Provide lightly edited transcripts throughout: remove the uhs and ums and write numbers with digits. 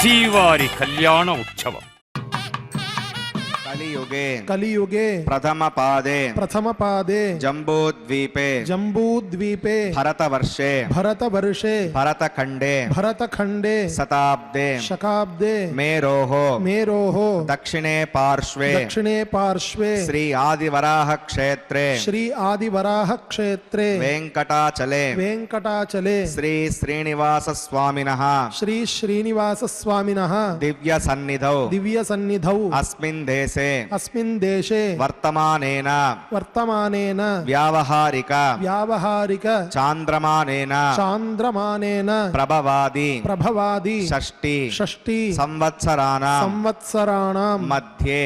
శ్రీవారి కళ్యాణ ఉత్సవం. కలియుగే ప్రథమ పాదే జంబూద్వీపే భరతవర్షే భరతఖండే శకాబ్దే మేరోః దక్షిణే పార్శ్వే శ్రీ ఆదివరాహ క్షేత్రే వెంకటాచలే శ్రీ శ్రీనివాస స్వామినః దివ్య సన్నిధౌ అస్మిన్ దేశే వర్తమానేన వ్యావహారిక చాంద్రమానేన ప్రభవాది షష్ఠి సంవత్సరాణం మధ్యే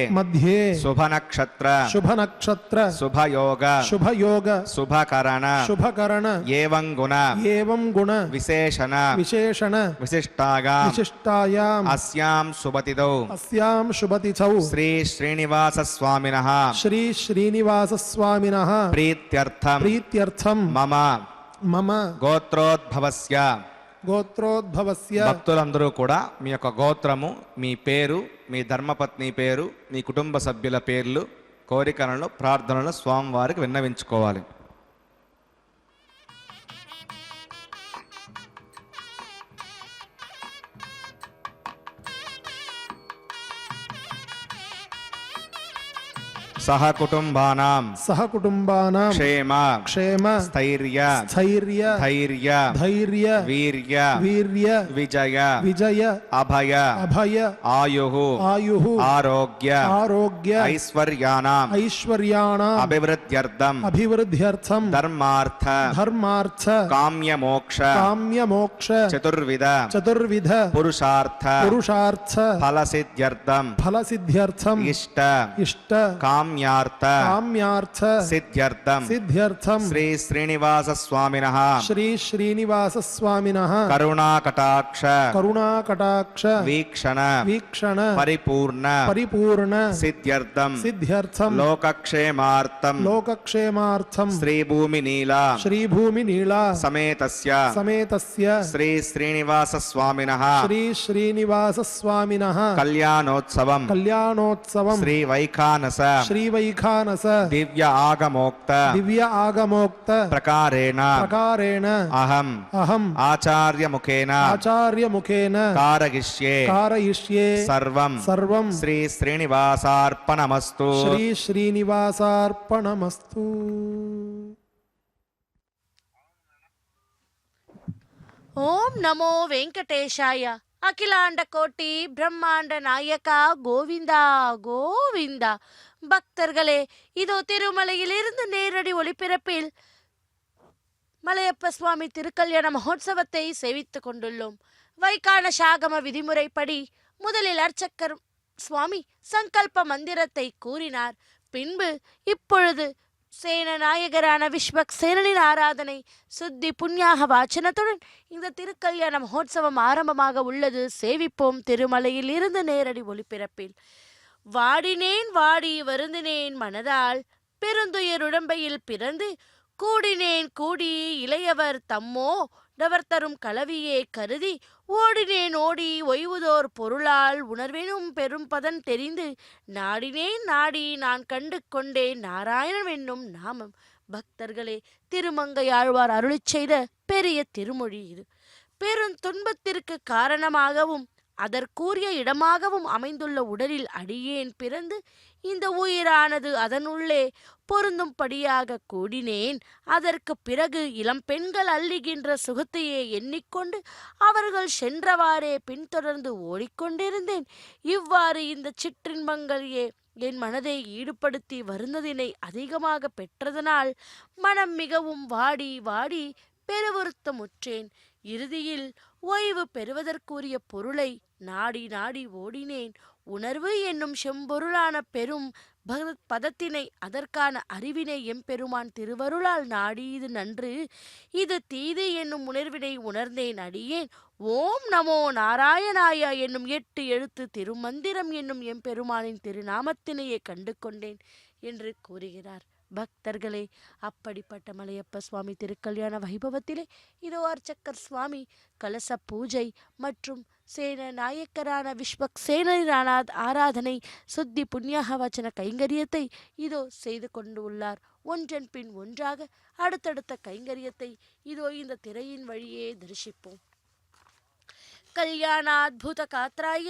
శుభనక్షత్ర శుభయోగ శుభకరణ ఏవం గుణ విశేషణ విశిష్టాయాం అస్యాం శుభతిథౌ శ్రీ శ్రీనివాస స్వామినః ప్రీత్యర్థం మమ గోత్రోద్భవస్య భక్తులందరూ కూడా మీ యొక్క గోత్రము, మీ పేరు, మీ ధర్మపత్ని పేరు, మీ కుటుంబ సభ్యుల పేర్లు, కోరికలను, ప్రార్థనలు స్వామివారికి విన్నవించుకోవాలి. సహకుటుంబానాం క్షేమ స్థైర్య ధైర్య వీర్య విజయ అభయ ఆయుః ఆరోగ్య ఐశ్వర్యాణం అభివృద్ధ్యర్థం ధర్మార్థ కామ్యమోక్ష చతుర్విధ పురుషార్థ ఫలసిద్ధ్యర్థం ఇష్ట కామ్యార్థ సిద్ధ్యర్థం శ్రీ శ్రీనివాస స్వామినః కరుణాకటాక్ష వీక్షణ పరిపూర్ణ సిద్ధ్యర్థం లోకక్షేమార్థం శ్రీభూమి నీలా సమేతస్య శ్రీ శ్రీనివాస స్వామినః కళ్యాణోత్సవం శ్రీ వైఖానస దివ్య ఆగమోక్త ప్రకారేణ అహం ఆచార్యముఖేన కారయిష్యే సర్వం శ్రీ శ్రీనివాసార్పణమస్తు. ఓం నమో వెంకటేశాయ. அகிலாண்ட கோட்டி பிரம்மாண்ட நாயகா கோவிந்தா கோவிந்தா. பக்தர்களே, இதோ திருமலையிலிருந்து நேரடி ஒளிபரப்பில் மலையப்ப சுவாமி திருக்கல்யாண மகோத்சவத்தை சேவித்துக் கொண்டுள்ளோம். வைகான சாகம விதிமுறைப்படி முதலில் அர்ச்சகர் சுவாமி சங்கல்ப மந்திரத்தை கூறினார். பின்பு இப்பொழுது சேனநாயகரான விஸ்வக்சேனனின் ஆராதனை சுத்தி புண்ணியாக வாச்சனத்துடன் இந்த திருக்கல்யாண மகோத்சவம் ஆரம்பமாக உள்ளது. சேவிப்போம் திருமலையில் இருந்து நேரடி ஒளிபரப்பில். வாடினேன் வாடி வருந்தினேன் மனதால், பெருந்துயர் உடம்பையில் பிறந்து கூடினேன் கூடி இளையவர் தம்மோ டவர் தரும் கலவியே கருதி, ஓடினேன் ஓடி ஒய்வுதோர் பொருளால் உணர்வேனும் பெரும் பதன் தெரிந்து, நாடினேன் நாடி நான் கண்டு கொண்டேன் நாராயணன் என்னும் நாமம். பக்தர்களே, திருமங்கையாழ்வார் அருளிச் செய்த பெரிய திருமொழி இது. பெருந்துன்பத்திற்கு காரணமாகவும் அதற்குரிய இடமாகவும் அமைந்துள்ள உடலில் அடியேன் பிறந்து இந்த உயிரானது அதனுள்ளே பொருந்தும்படியாக கூடினேன். அதற்கு பிறகு இளம் பெண்கள் அள்ளுகின்ற சுகத்தையே எண்ணிக்கொண்டு அவர்கள் சென்றவாறே பின்தொடர்ந்து ஓடிக்கொண்டிருந்தேன். இவ்வாறு இந்த சிற்றின்பங்களையே என் மனதை ஈடுபடுத்தி வருந்ததினை அதிகமாக பெற்றதனால் மனம் மிகவும் வாடி வாடி பெருவருத்தமுற்றேன். இறுதியில் ஓய்வு பெறுவதற்குரிய பொருளை நாடி நாடி ஓடினேன். உணர்வு என்னும் செம்பொருளான பெரும் பதத்தினை, அதற்கான அறிவினை எம்பெருமான் திருவருளால் நாடியது நன்று, இது தீது என்னும் உணர்வினை உணர்ந்தேன் அடியேன். ஓம் நமோ நாராயணாய என்னும் 8 எழுத்து திருமந்திரம் என்னும் எம்பெருமானின் திருநாமத்தினையே கண்டு கொண்டேன் என்று கூறுகிறார். பக்தர்களே, அப்படிப்பட்ட மலையப்ப சுவாமி திருக்கல்யாண வைபவத்திலே இதோ அர்ச்சக்கர் சுவாமி கலச பூஜை மற்றும் சேன நாயக்கரான விஸ்வக் சேனரான ஆராதனை சுத்தி புண்ணியாக வச்சன கைங்கரியத்தை இதோ செய்து கொண்டு உள்ளார். ஒன்றன் பின் ஒன்றாக அடுத்தடுத்த கைங்கரியத்தை இதோ இந்த திரையின் வழியே தரிசிப்போம். கல்யாணாத்புத காத்ராய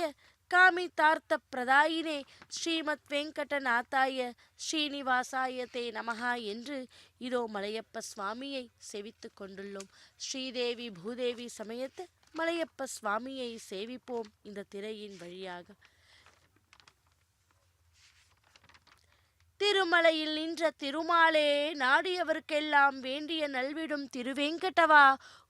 காமிதார்த்த பிரதாயினே ஸ்ரீமத் வெங்கடநாத்தாய ஸ்ரீனிவாசாய தே நமஹா என்று இதோ மலையப்ப சுவாமியை சேவித்து கொண்டுள்ளோம். ஸ்ரீதேவி பூதேவி சமயத்து மலையப்ப சுவாமியை சேவிப்போம் இந்த திரையின் வழியாக. திருமலையில் நின்ற திருமாலே, நாடியவர்க்கெல்லாம் வேண்டிய நல்விடும் திருவேங்கடவா,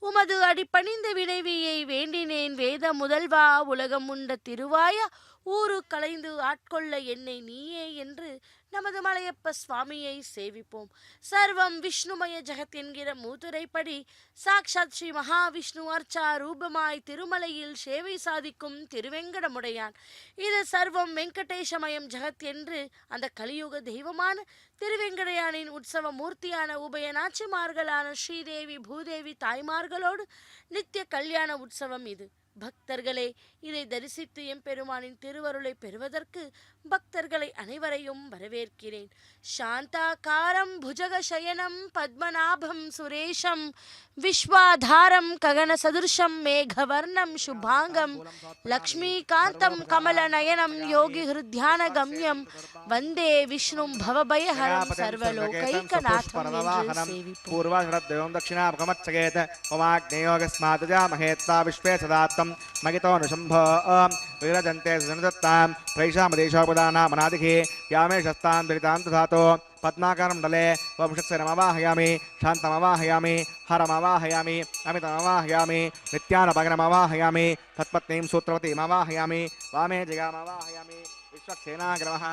உமது அடிப்பணிந்த வினைவியை வேண்டினேன் வேத முதல்வா, உலகம் உண்ட திருவாயா, ஊரு கலைந்து ஆட்கொள்ள என்னை நீயே என்று நமது மலையப்ப சுவாமியை சேவிப்போம். சர்வம் விஷ்ணுமய ஜெகத் என்கிற மூதுரைப்படி சாக்ஷாத் ஸ்ரீ மகாவிஷ்ணு அர்ச்சா ரூபமாய் திருமலையில் சேவை சாதிக்கும் திருவெங்கடமுடையான். இது சர்வம் வெங்கடேஷமயம் ஜெகத் என்று அந்த கலியுக தெய்வமான திருவெங்கடையானின் உற்சவ மூர்த்தியான உபய நாச்சிமார்களான ஸ்ரீதேவி பூதேவி தாய்மார்களோடு நித்திய கல்யாண உற்சவம் இது. பக்தர்களே, இதை தரிசித்து எம்பெருமானின் திருவருளை பெறுவதற்கு பக்தர்களை அனைவரையும் வரவேற்கிறேன். சாந்தாகாரம் புஜகசயனம் பத்மநாபம் சுரேஷம் விஸ்வாதாரம் ககன சதுர்ஷம் மேகவர்ணம் சுபாங்கம் லக்ஷ்மீகாந்தம் கமலநயனம் யோகி ஹிருத்யான கம்யம் வந்தே விஷ்ணும் பவபயஹரம் சர்வலோகைகநாதம் என்று சேவிப்போம். விஸ்வே சதாத்தம் மகிதோ நுஷம்போ விரஜந்தே சுனதத்தாம் பிரैषामदेशोपदानामनादिखे यामेशस्तां दलितां तथातो पद्माकारं डले वंशक्षरमवाहयामि शान्तमवाहयामि हरमवाहयामि अमितमवाहयामि नित्यानपगनमवाहयामि तत्पत्नीं सूत्रवतीमवाहयामि वामे जगामवाहयामि विश्वक्सेनाग्रमः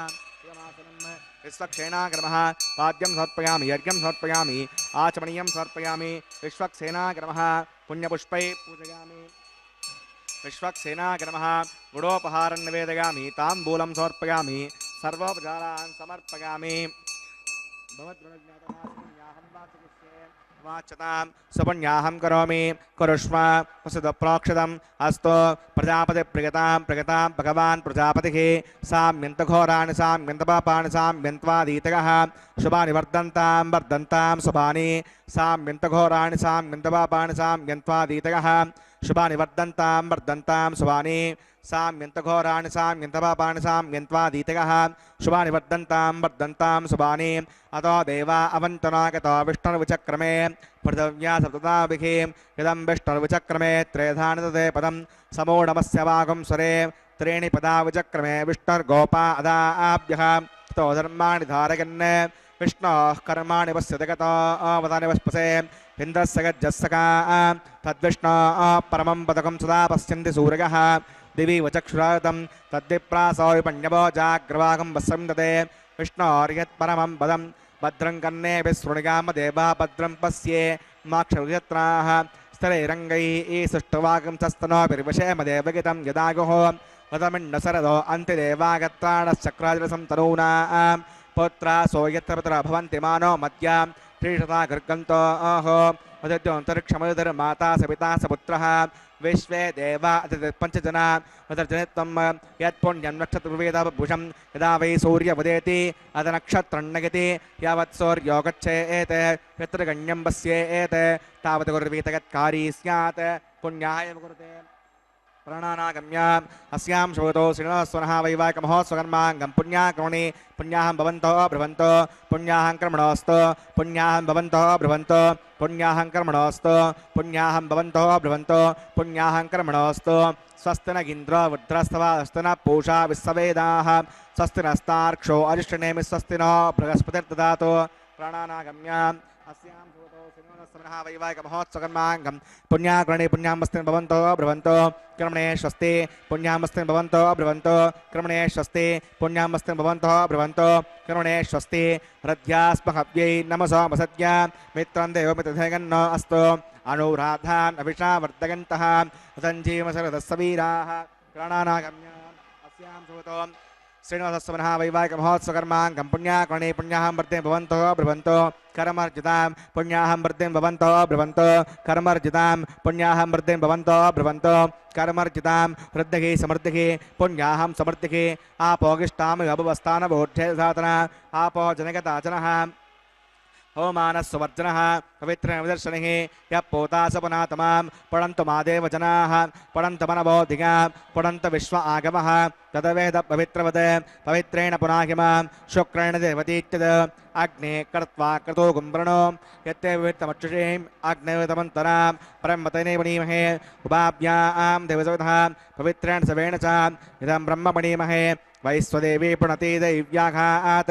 विश्वक्सेनाग्रमः पाद्यं समर्पयामि यज्ञं समर्पयामि आचमनीयं समर्पयामि विश्वक्सेनाग्रमः पुण्यपुष्पै पूजयामि विश्वक्सेनाग्रमः गुडोपहारं निवेदयामि ताम्बूलं समर्पयामि सर्वोपचारान् समर्पयामि सुपुण्याहं करोमि कुरुष्व वसुदप्रोक्षतम् अस्तु प्रजापतिप्रियतां प्रगतां भगवान् प्रजापतिः साम्यन्तघोराणि साम्यन्तपापानि साम्यन्त्वादीतयः शुभानि वर्धन्तां वर्धन्तां शुभानि साम्यन्तघोराणि साम्यन्तपापानि साम्यन्त्वादीतयः शुभानि वर्धन्तां वर्धन्तां शुभानि साम्यन्तघोराणि साम्यन्तपापानि साम्यन्त्वादीतयः शुभानि वर्धन्तां वर्धन्तां शुभानि अतो देवा अवन्तनागतो विष्णुर्विचक्रमे पृथिव्या सप्तदाभिः इदं विष्णुर्विचक्रमे त्रेधानि तदे पदं समूढमस्य वागुंसरे त्रीणि पदा विचक्रमे विष्णुर्गोपा अदाभ्यः ततो धर्माणि धारयन् विष्णोः कर्माणि पश्यति गतो वदानि वस्पसे इन्द्रस्य गज्जस्सका तद्विष्णोः परमं पदकं सदा पश्यन्ति सूर्यः दिवि वचक्षुरागतं तद्विप्रासो विपण्यवो जाग्रवागं वस्यं ददे विष्णोर्यत्परमं पदं भद्रं कर्णेभिः शृणुयाम देवा भद्रं पश्ये माक्षरुयत्राः स्थलैरङ्गैः सुष्ठुवागं सस्तनोभिर्वशेम देवगितं यदायुः वदमिन्नसरदो अन्तिदेवागत्राणश्चक्रादिरसं तनूनां पुत्रा सोयत्र पुत्र भवन्ति मानो मद्यां त्रिशता गर्गन्तो अहो मदद्योऽन्तरिक्षमधुर्माता सपिता सपुत्रः विश्वे देवा पंचजना मदर्जनित्वं यत्पुण्यं नक्षत्रवेदाभूषं यदा वै सूर्यमुदेति अदनक्षत्रन्नगति यावत् सूर्यो गच्छेत् यत्र गण्यं पश्येत् तावत् कुर्वीत यत्कारी स्यात् पुण्याय कुरुते प्राणानागम्याम् अस्यां श्रोतो श्रीनिवासवनः वैवाहिकमहोत्सवकर्माङ्गं पुण्याकर्मणि पुण्याहं भवन्तो ब्रुवन्तो पुण्याहं कर्मणोऽस्तु पुण्याहं भवन्तो ब्रुवन्तो पुण्याहं कर्मणोऽस्तु पुण्याहं भवन्तो ब्रुवन्तो पुण्याहं कर्मणोऽस्तु स्वस्ति न इन्द्रो वृद्धस्तवा स्वस्ति न पूषा विश्ववेदाः स्वस्ति नस्तार्क्षो अरिष्टनेमि स्वस्ति नो बृहस्पतिर्ददातु प्राणानागम्याम् अस्यां श्रोतो श्रीनिवासवनः वैवाहिकमहोत्सवकर्माङ्गं पुण्याकर्मणि पुण्यामस्ति भवन्तो ब्रुवन्तो कर्मणे स्वस्ति पुण्यामस्ति भवन्तो ब्रुवन्तो कर्मणे स्वस्ति पुण्यामस्ति भवन्तो ब्रुवन्तो कर्मणे स्वस्ति हृद्यास्महव्यै नमसोमसद्य मित्रं देवमित्रधेगन्नो अस्तु अनुराधान् अभिषा वर्धयन्तः सञ्जीवसरदस्सवीराः प्राणानागम्याम् अस्यां श्रोतो श्रीनिवासस्वनः वैवाहिकमहोत्सवकर्माङ्गं पुण्याकर्णे पुण्याहं वर्धे भवन्तो ब्रुवन्तो कर्मर्जितां पुण्याहं वर्धे भवन्तो ब्रुवन्तो कर्मर्जितां पुण्याहं वर्धे भवन्तो ब्रुवन्तो कर्मर्जितां वृद्धिः समृद्धिः पुण्याहं समृद्धिः आपोगिष्टामि अभवस्थानबोध्ये साधना आपो जनगताचनः होमानस्ववर्जनः पवित्रनिदर्शनिः यः पोतासपुनातमां पठन्तु मादेव जनाः पठन्तु मनबोधिका पठन्तु विश्व आगमः तदवेद पवित्रवत् पवित्रेण पुनाहिमां शुक्रेण देवतीत्यद अग्ने कर्त्वा क्रतो गुम्भरणो यत्ते विवित्तमक्षुषीम् अग्निवितमन्तरां परमतने मणीमहे उपाभ्यां देवसविधः पवित्रेण सवेण च इदं ब्रह्म मणीमहे वैश्वदेवी पुनति दैव्याघात्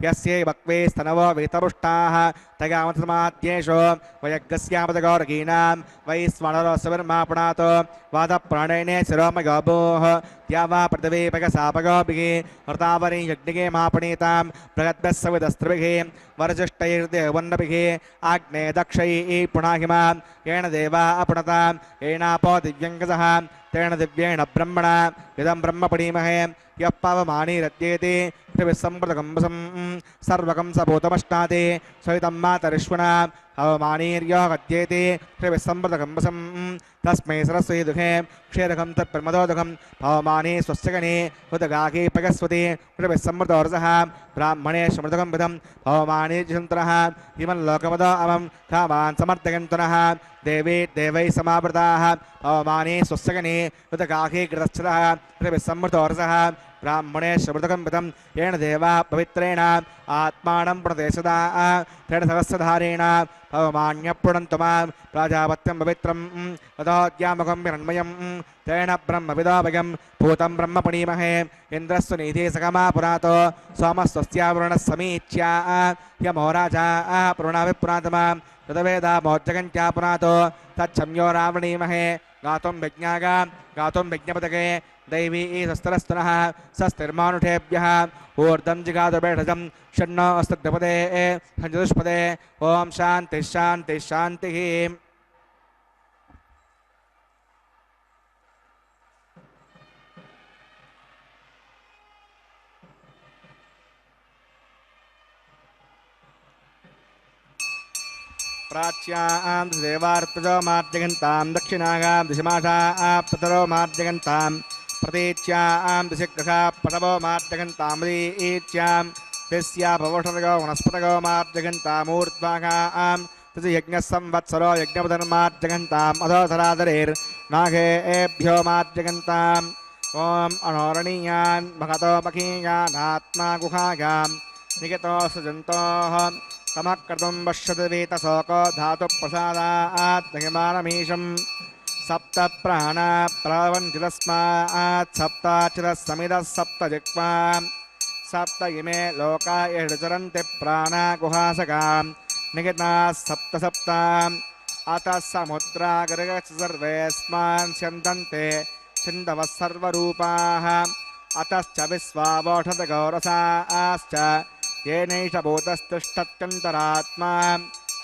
यस्यै वक्वे स्तनवो वेतपुष्टाः तगामथमाद्येषो वयज्ञस्यामतगौरगीनां वैश्वानरोऽसविर्मा पुनातो वादप्राणेने शिरोमगोभोः त्या वा पृथिवीपगसापगोभिः हृतावरी यज्ञिके मापणीतां बृहद्भस्सविदस्त्रिभिः वरजुष्टैर्देवन्नभिः आग्ने दक्षैः पुनाहिमां येन देवा अपुणतां येनापो दिव्यङ्गसः तेन दिव्येण ब्रह्मणा इदं ब्रह्म पणीमहे यः पावमानीरद्येते पृथिविस्सम्प्रतकम्बसं सर्वकं सभूतमष्टाते सवितं मातरिष्वणा अवमानीर्योः गद्येते पृथिविस्सम्प्रतकम्बसं तस्मै सरस्वती दुःखे क्षीरकं तत्प्रमदोदकं पवमाने स्वस्य गणे उदगाहे पगस्वती पृथिविस्सम्प्रतोरसः ब्राह्मणे समृतकं विधं पवमाने जिषन्तरः हिमल्लोकमदो अमं कामान् समर्थयन्तुनः देवी देवैः समावृताः पवमाने स्वस्य गणे उदगाहे कृतश्चरः पृथिविस्सम्प्रतोरसः ब्राह्मणे समृतकं विधं येन देवा पवित्रेण आत्मानं प्रणते सदा तेन सहस्रधारेण पवमान्यप्रणन्तु मां प्राजापत्यं पवित्रं ततोद्यामकं हिरण्मयं तेन ब्रह्मविदोभयं भूतं ब्रह्म पणीमहे इन्द्रस्तु नीधे सकमा पुरातो सोमस्वस्यावरुणः समीच्या यमो राजा पुराणाभिपुरातमा तदवेदा मोज्जगन्त्या पुरातो तच्छम्यो रावणीमहे गातुं यज्ञागा गातुं यज्ञपदके दैवी शस्त्रस्तनः सस्तिर्मानुषेभ्यः ऊर्ध्वं जिगातुर्भेषजं षण्णो अस्तद्विपदे चतुष्पदे ओम शान्तिः शान्तिः शान्तिः। प्राच्यां देवार्पजो मार्जगन्तां दक्षिणागां दिशमाषा पतरो मार्जगन्तां प्रतीच्यां दिशग्रहा पटवो मार्जगन्तां मदीच्यां दिस्या भवोषधगो वनस्पतगो मार्जगन्तामूर्ध्वागां यज्ञसंवत्सरो यज्ञपदन्मार्जगन्ताम् अधोधराधरेर्नागेभ्यो मार्जगन्ताम् ॐ अनोरणीयान् महतो मखीयानात्मा गुहायां निगतो सृजन्तोः तमः कर्तुं पश्यति वीतशोको धातुप्रसादात् महिमानमीशं सप्त प्राणा प्रवन्ति तस्मात् सप्ताचिरः समिदः सप्त जिह्वा सप्त इमे लोका यचरन्ति प्राणा गुहासकां निगताः सप्त सप्ताम् अतः समुद्रागर्गश्च सर्वेऽस्मान् स्यन्दन्ते सिन्धवः सर्वरूपाः अतश्च विश्वावोषधगौरसाश्च येनैष भूतस्तिष्ठत्यन्तरात्मा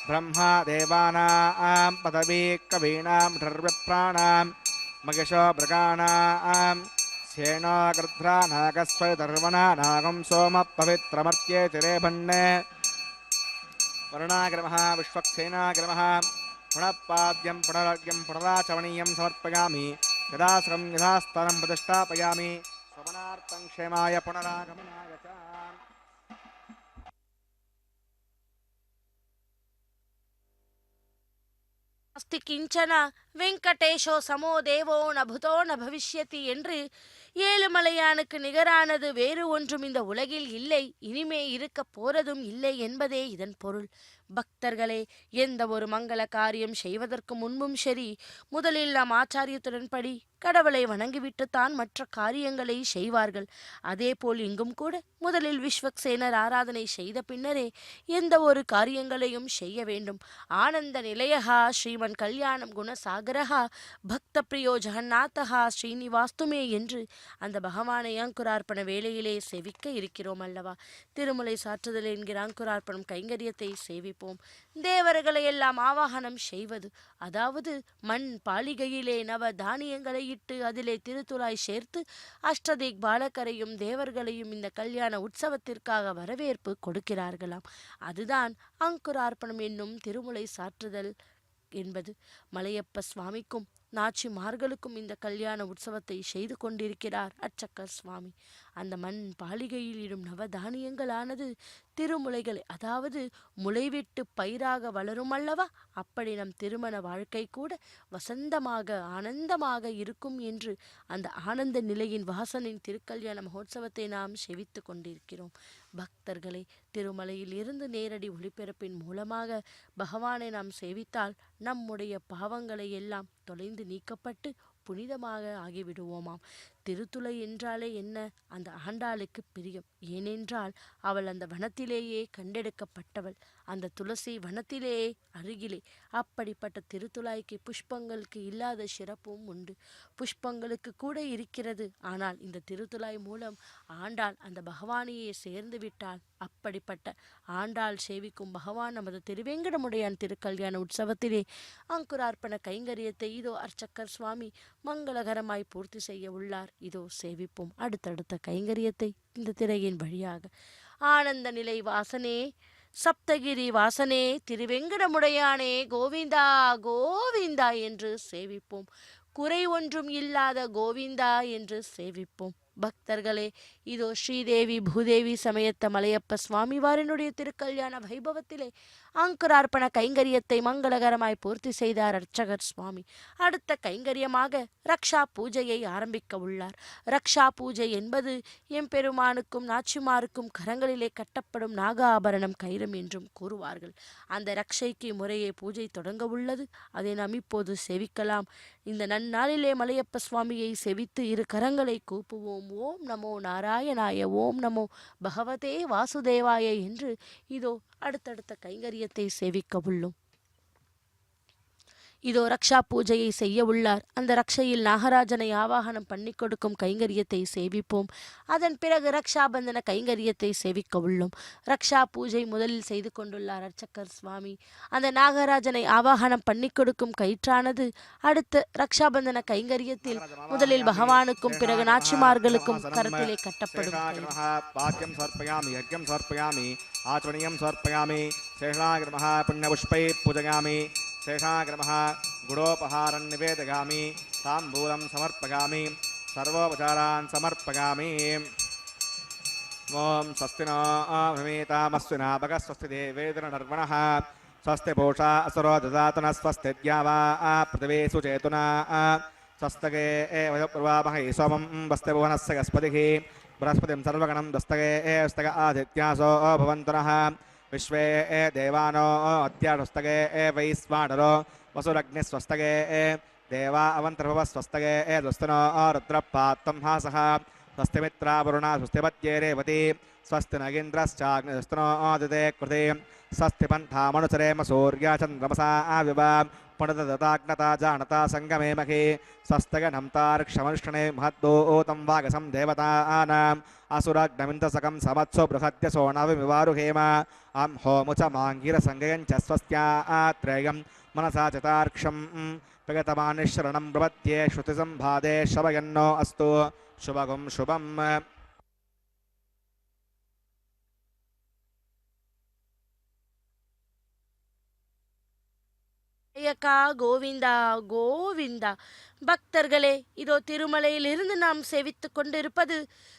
ब्रह्मा देवानां पदवी कवीनां षड्विप्राणां मगिषो मृगाणां श्येनो गृध्रा नागस्वैतर्वणा नागं सोमः पवित्रमर्त्येति रेभन्ने वरुणाग्रमः विश्वक्सेनाग्रमः पुनःपाद्यं पुनरर्घ्यं पुनराचमनीयं समर्पयामि यदासकं यथास्थानं प्रतिष्ठापयामि स्वमनार्थं क्षेमाय पुनरागमनाय च। அஸ்தி கிஞ்சன வெங்கடேஷோ சமோ தேவோ நபுதோ ந பவிஷ்யதி என்று ஏழுமலையானுக்கு நிகரானது வேறு ஒன்றும் இந்த உலகில் இல்லை, இனிமே இருக்க போறதும் இல்லை என்பதே இதன் பொருள். பக்தர்களே, எந்த ஒரு மங்கள காரியம் செய்வதற்கு முன்பும் சரி, முதலில் நாம் ஆச்சாரியத்துடன் படி கடவுளை வணங்கிவிட்டுத்தான் மற்ற காரியங்களை செய்வார்கள். அதேபோல் இங்கும் கூட முதலில் விஸ்வக்சேனர் ஆராதனை செய்த பின்னரே எந்த ஒரு காரியங்களையும் செய்ய வேண்டும். ஆனந்த நிலையகா ஸ்ரீமன் கல்யாணம் குணசாகரஹா பக்த பிரியோ ஜெகநாதஹா ஸ்ரீனிவாஸ்துமே என்று அந்த பகவானை அங்குரார்ப்பண வேளையிலே சேவிக்க இருக்கிறோம் அல்லவா. திருமுலை சாற்றுதல் என்கிற அங்குரார்ப்பணம் கைங்கரியத்தை சேவிப்போம். சேவிப்போம். தேவர்களை எல்லாம் ஆவாகனம் செய்வது, அதாவது மண் பாலிகையிலே நவ தானியங்களை இட்டு அதிலே திருத்துழாய் சேர்த்து அஷ்டதிக் பாலகரையும் தேவர்களையும் இந்த கல்யாண உற்சவத்திற்காக வரவேற்பு கொடுக்கிறார்களாம். அதுதான் அங்குரார்ப்பணம் என்னும் திருமுலை சாற்றுதல் என்பது. மலையப்ப சுவாமிக்கும் நாச்சிமார்களுக்கும் இந்த கல்யாண உற்சவத்தை செய்து கொண்டிருக்கிறார் அர்ச்சகர் சுவாமி. அந்த மண் பாலிகையில் இடும் நவதானியங்களானது திருமுலைகளை, அதாவது முளைவிட்டு பயிராக வளரும் அல்லவா, அப்படி நம் திருமண வாழ்க்கை கூட வசந்தமாக ஆனந்தமாக இருக்கும் என்று அந்த ஆனந்த நிலையின் வாசனின் திருக்கல்யாண மகோத்சவத்தை நாம் செவித்து கொண்டிருக்கிறோம். பக்தர்களை திருமலையில் இருந்து நேரடி ஒளிபரப்பின் மூலமாக பகவானை நாம் சேவித்தால் நம்முடைய பாவங்களை எல்லாம் தொலைந்து நீக்கப்பட்டு புனிதமாக ஆகிவிடுவோமாம். திருத்துளை என்றாலே என்ன, அந்த ஆண்டாளுக்கு பிரியம். ஏனென்றால் அவள் அந்த வனத்திலேயே கண்டெடுக்கப்பட்டவள், அந்த துளசி வனத்திலேயே அருகிலே. அப்படிப்பட்ட திருத்துளாய்க்கு புஷ்பங்களுக்கு இல்லாத சிறப்பும் உண்டு. புஷ்பங்களுக்கு கூட இருக்கிறது. ஆனால் இந்த திருத்துளாய் மூலம் ஆண்டாள் அந்த பகவானையே சேர்ந்து விட்டாள். அப்படிப்பட்ட ஆண்டாள் சேவிக்கும் பகவான் நமது திருவேங்கடமுடையான் திருக்கல்யாண உற்சவத்திலே அங்குரார்ப்பண கைங்கரியத்தை இதோ அர்ச்சகர் சுவாமி மங்களகரமாய் பூர்த்தி செய்ய உள்ளார். இதோ சேவிப்போம் அடுத்தடுத்த கைங்கரியத்தை இந்த திரையின் வழியாக. ஆனந்த நிலை வாசனே, சப்தகிரி வாசனே, திருவெங்கடமுடையானே, கோவிந்தா கோவிந்தா என்று சேவிப்போம். குறை ஒன்றும் இல்லாத கோவிந்தா என்று சேவிப்போம். பக்தர்களே, இதோ ஸ்ரீதேவி பூதேவி சமயத்த மலையப்ப சுவாமிவாரினுடைய திருக்கல்யாண வைபவத்திலே அங்குரார்ப்பண கைங்கரியத்தை மங்களகரமாய் பூர்த்தி செய்தார் அர்ச்சகர் சுவாமி. அடுத்த கைங்கரியமாக ரக்ஷா பூஜையை ஆரம்பிக்க உள்ளார். ரக்ஷா பூஜை என்பது எம்பெருமானுக்கும் நாச்சிமாருக்கும் கரங்களிலே கட்டப்படும் நாக ஆபரணம் கயிறும் என்றும் கூறுவார்கள். அந்த ரக்ஷைக்கு முறையே பூஜை தொடங்க உள்ளது. அதை நாம் இப்போது செவிக்கலாம். இந்த நன்னாளிலே மலையப்ப சுவாமியை செவித்து இரு கரங்களை கூப்புவோம். ஓம் நமோ நாராயணாய, ஓம் நமோ பகவதே வாசுதேவாய என்று இதோ அடுத்தடுத்த கைங்கரியத்தை சேவிக்க உள்ளோம். இதோ ரக்ஷா பூஜையை செய்ய உள்ளார். அந்த ரக்ஷையில் நாகராஜனை ஆவாகனம் பண்ணி கொடுக்கும் கைங்கரியத்தை சேவிப்போம். அதன் பிறகு ரக்ஷாபந்தன கைங்கரியத்தை சேவிக்க உள்ளோம். ரக்ஷா பூஜை முதலில் செய்து கொண்டுள்ளார் அர்ச்சகர் சுவாமி. அந்த நாகராஜனை ஆவாகனம் பண்ணி கொடுக்கும் கயிற்றானது அடுத்து ரக்ஷாபந்தன கைங்கரியத்தில் முதலில் பகவானுக்கும் பிறகு நாச்சிமார்களுக்கும் கரத்திலே கட்டப்படும். शेषाग्रमः गुडोपहारं निवेदयामि, ताम्बूलं समर्पयामि, सर्वोपचारान् समर्पयामि. ॐ स्वस्ति नो भूमितामस्विना भगस्वस्ति देवेन्द्रनर्वणः, स्वस्ति पूषा असुरो ददातु नः, स्वस्ति द्यावा पृथिवी सुचेतुना, स्वस्तके वयप्रवामहे सोमं वस्ति भुवनस्य गस्पतिः, बृहस्पतिं सर्वगणं दस्तके स्तक आदित्यासो भवन्तु नः, विश्वे देवानो अद्यास्तके वैश्वानरो वसुरग्निस्वस्तके देवा अवन्तर्भव स्वस्तके दुस्तनो रुद्रपात्तं हासः, स्वस्ति मित्रावरुणा स्वस्तिपत्ये रेवती, स्वस्ति नगीन्द्रश्चाग्निस्तनो आदिते कृते, स्वस्ति पन्थामनुचरेम सूर्या चन्द्रमसा आविवा, पुनर्दताग्नता जानता संगमे महे, स्वस्तगनं तार्क्षमनुष्णे महद्दूतं वागसं देवतानाम्, असुराग्नमिन्दसकं समत्सो बृहद्यसो नवमिवारुहेम, अं होमुच माङ्गिरसङ्गयञ्च स्वस्त्यात्रेयं मनसा चतार्क्षं प्रगतमानिशरणं प्रपद्ये श्रुतिसम्भादे शवयन्नो अस्तु शुभगुं शुभम्. கோவிந்தா கோவிந்தா. பக்தர்களே, இதோ திருமலையிலிருந்து நாம் சேவித்து கொண்டிருப்பது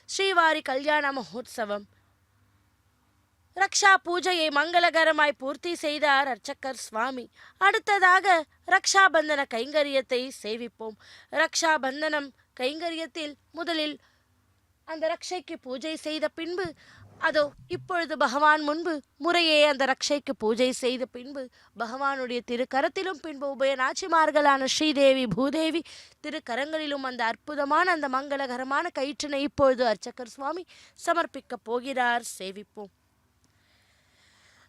ஸ்ரீவாரி கல்யாண மகோத்சவம். ரக்ஷா பூஜையை மங்களகரமாய் பூர்த்தி செய்தார் அர்ச்சகர் சுவாமி. அடுத்ததாக ரக்ஷாபந்தன கைங்கரியத்தை சேவிப்போம். ரக்ஷாபந்தனம் கைங்கரியத்தில் முதலில் அந்த ரக்ஷைக்கு பூஜை செய்த பின்பு அதோ இப்பொழுது பகவான் முன்பு முறையே அந்த ரக்ஷைக்கு பூஜை செய்த பின்பு பகவானுடைய திருக்கரத்திலும் பின்பு உபய நாச்சிமார்களான ஸ்ரீதேவி பூதேவி திருக்கரங்களிலும் அந்த அற்புதமான அந்த மங்களகரமான கயிற்றினை இப்பொழுது அர்ச்சகர் சுவாமி சமர்ப்பிக்க போகிறார். சேவிப்போம்.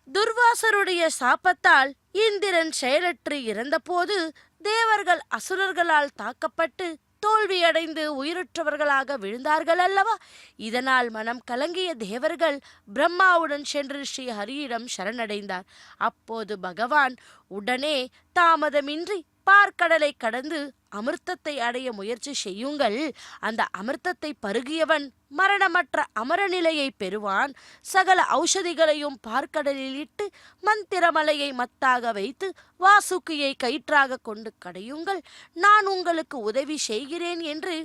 துர்வாசருடைய சாபத்தால் இந்திரன் செயலற்று இறந்தபோது தேவர்கள் அசுரர்களால் தாக்கப்பட்டு தோல்வியடைந்து உயிருற்றவர்களாக விழுந்தார்கள் அல்லவா? இதனால் மனம் கலங்கிய தேவர்கள் பிரம்மாவுடன் சென்று ஸ்ரீ ஹரியிடம் சரணடைந்தார். அப்போது பகவான் உடனே தாமதமின்றி பார்க்கடலை கடந்து அமிர்தத்தை அடைய முயற்சி செய்யுங்கள். அந்த அமிர்தத்தை பருகியவன் மரணமற்ற அமரநிலையை பெறுவான். சகல ஔஷதிகளையும் பார்க்கடலில் இட்டு மந்திரமலையை மத்தாக வைத்து வாசுக்கியை கயிற்றாக கொண்டு கடையுங்கள். நான் உங்களுக்கு உதவி செய்கிறேன் என்று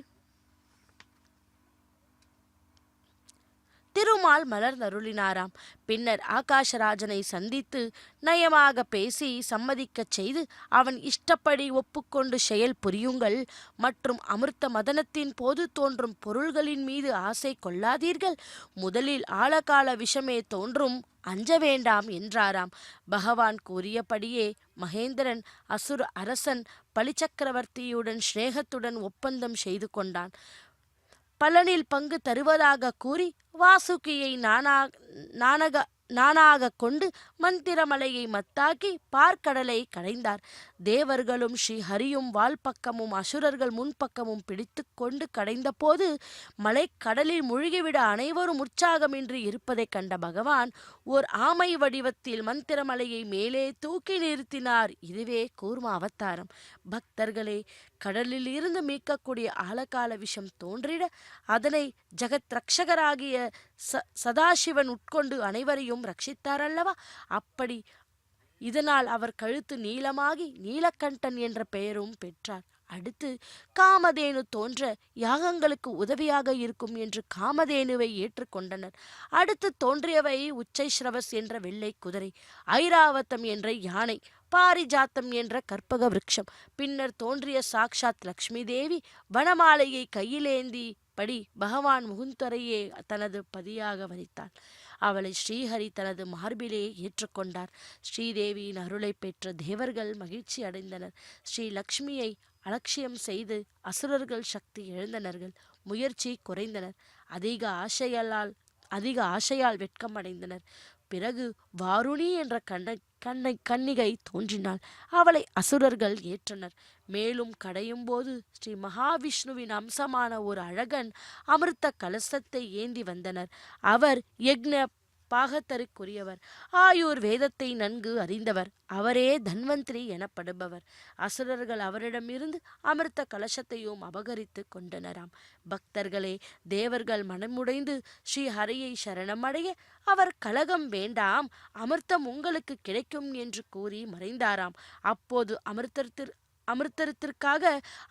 திருமால் மலர்ந்தருளினாராம். பின்னர் ஆகாஷராஜனை சந்தித்து நயமாக பேசி சம்மதிக்கச் செய்து அவன் இஷ்டப்படி ஒப்புக்கொண்டு செயல் புரியுங்கள். மற்றும் அமிர்த மதனத்தின் போது தோன்றும் பொருள்களின் மீது ஆசை கொள்ளாதீர்கள். முதலில் ஆழகால விஷமே தோன்றும், அஞ்ச வேண்டாம் என்றாராம். பகவான் கூறியபடியே மகேந்திரன் அசுர அரசன் பலிச்சக்கரவர்த்தியுடன் ஸ்நேகத்துடன் ஒப்பந்தம் செய்து கொண்டான். பலனில் பங்கு தருவதாக கூறி வாசுகியை நானாக கொண்டு மந்திரமலையை மத்தாக்கி பார்க்கடலை கடைந்தார். தேவர்களும் ஸ்ரீ ஹரியும் வால்பக்கமும் அசுரர்கள் முன்பக்கமும் பிடித்து கொண்டு கடைந்த போது மலை கடலில் மூழ்கிவிட அனைவரும் உற்சாகமின்றி இருப்பதைக் கண்ட பகவான் ஓர் ஆமை வடிவத்தில் மந்திரமலையை மேலே தூக்கி நிறுத்தினார். இதுவே கூர்ம அவதாரம். பக்தர்களே, கடலில் இருந்து மீட்கக்கூடிய ஆழகால விஷம் தோன்றிட அதனை ஜெகத் ரக்ஷகராகிய சதாசிவன் உட்கொண்டு அனைவரையும் ரட்சித்தார் அல்லவா? அப்படி இதனால் அவர் கழுத்து நீளமாகி நீலகண்டன் என்ற பெயரும் பெற்றார். அடுத்து காமதேனு தோன்ற யாகங்களுக்கு உதவியாக இருக்கும் என்று காமதேனுவை ஏற்றுக்கொண்டனர். அடுத்து தோன்றியவை உச்சைஸ்ரவஸ் என்ற வெள்ளை குதிரை, ஐராவதம் என்ற யானை, பாரிஜாத்தம் என்ற கற்பக விருட்சம். பின்னர் தோன்றிய சாக்ஷாத் லக்ஷ்மி தேவி வனமாலையை கையிலேந்தி படி பகவான் முகுந்தரையே தனது பதியாக வரித்தாள். அவளை ஸ்ரீஹரி தனது மார்பிலே ஏற்றுக்கொண்டார். ஸ்ரீதேவியின் அருளை பெற்ற தேவர்கள் மகிழ்ச்சி அடைந்தனர். ஸ்ரீ லக்ஷ்மியை அலட்சியம் செய்து அசுரர்கள் சக்தி இழந்தனர்கள், முயற்சி குறைந்தனர், அதிக ஆசையால் வெட்கமடைந்தனர். பிறகு வாருணி என்ற கன்னிகை தோன்றினாள். அவளை அசுரர்கள் ஏற்றனர். மேலும் கடையும் போது ஸ்ரீ மகாவிஷ்ணுவின் அம்சமான ஒரு அழகன் அமிர்த கலசத்தை ஏந்தி வந்தனர். அவர் யக்ஞ பாகத்தருக்குரியவர், ஆயூர் வேதத்தை நன்கு அறிந்தவர். அவரே தன்வந்திரி எனப்படுபவர். அசுரர்கள் அவரிடமிருந்து அமிர்த கலசத்தையும் அபகரித்து கொண்டனராம். பக்தர்களே, தேவர்கள் மனமுடைந்து ஸ்ரீ ஹரியை சரணமடைய அவர் கலகம் வேண்டாம், அமிர்தம் உங்களுக்கு கிடைக்கும் என்று கூறி மறைந்தாராம். அப்போது அமிர்தத்திற்காக